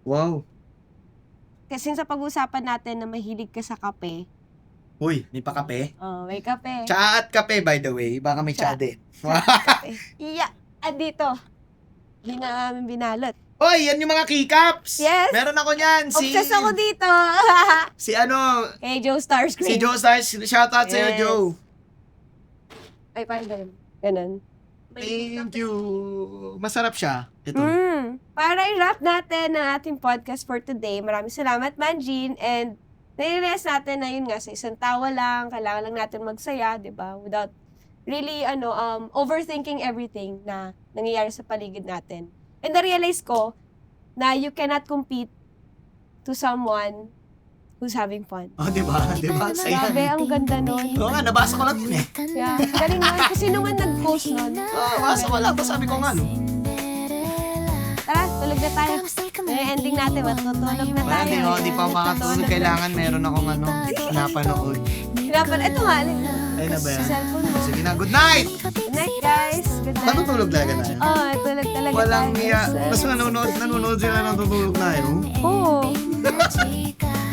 Wow. Kasi sa pag-usapan natin na mahilig ka sa kape. Uy, may pa kape? Oh, may kape. Tsaa at kape, by the way. Baka may tsaa din. Kape. Iya. At dito. Hindi na namin binalot. Oy, yan yung mga keycaps. Yes. Meron ako niyan. Obsessed ako dito. Si ano, Kay Joe Starscream. si Joe Stars. Shoutout sa'yo, Yes. Joe. Ay, parang ganun. Ganun. Thank you. Masarap siya. Ito. Para i-wrap natin ang ating podcast for today, maraming salamat, Manjin. And nai-realize natin na yun nga, sa isang tawa lang, kailangan lang natin magsaya, di ba? Without really, overthinking everything na nangyayari sa paligid natin. And na-realize ko na you cannot compete to someone who's having fun. Oh, di ba? Di ba? Saya. Grabe, ang ganda nun. Oo nga, nabasa ko lang yun eh. Yeah, galing nun. Kasi nung nga nag-post nun, Nabasa ko lang. Tapos sabi ko nga, no? tara, tulog na tayo. Ending natin, matutulog na Wala, tayo. di pa makatulog. Kailangan meron akong napanood. Ito nga, Ayun na ba yan? sa cellphone mo. Sige na, good night! Good night, guys. Good night. Natutulog talaga tayo. Oh, tulog talaga Walang tayo. niya. Mas nanonood sila natutulog na yun. Oo.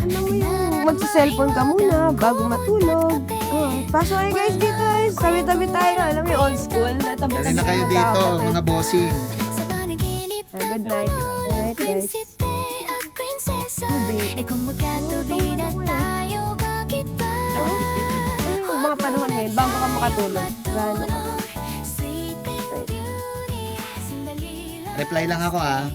Ano mo yun? Magsa-cellphone ka muna bago matulog. Oh. Pasok kayo guys dito. Tabi-tabi tayo. Alam mo yung old school. Tabi-tabi Dali na kayo dito, mga bossing. Good night. Good night, guys. Yung mga panahon ngayon, bago ka makatulog. Gano'n. Reply lang ako ah.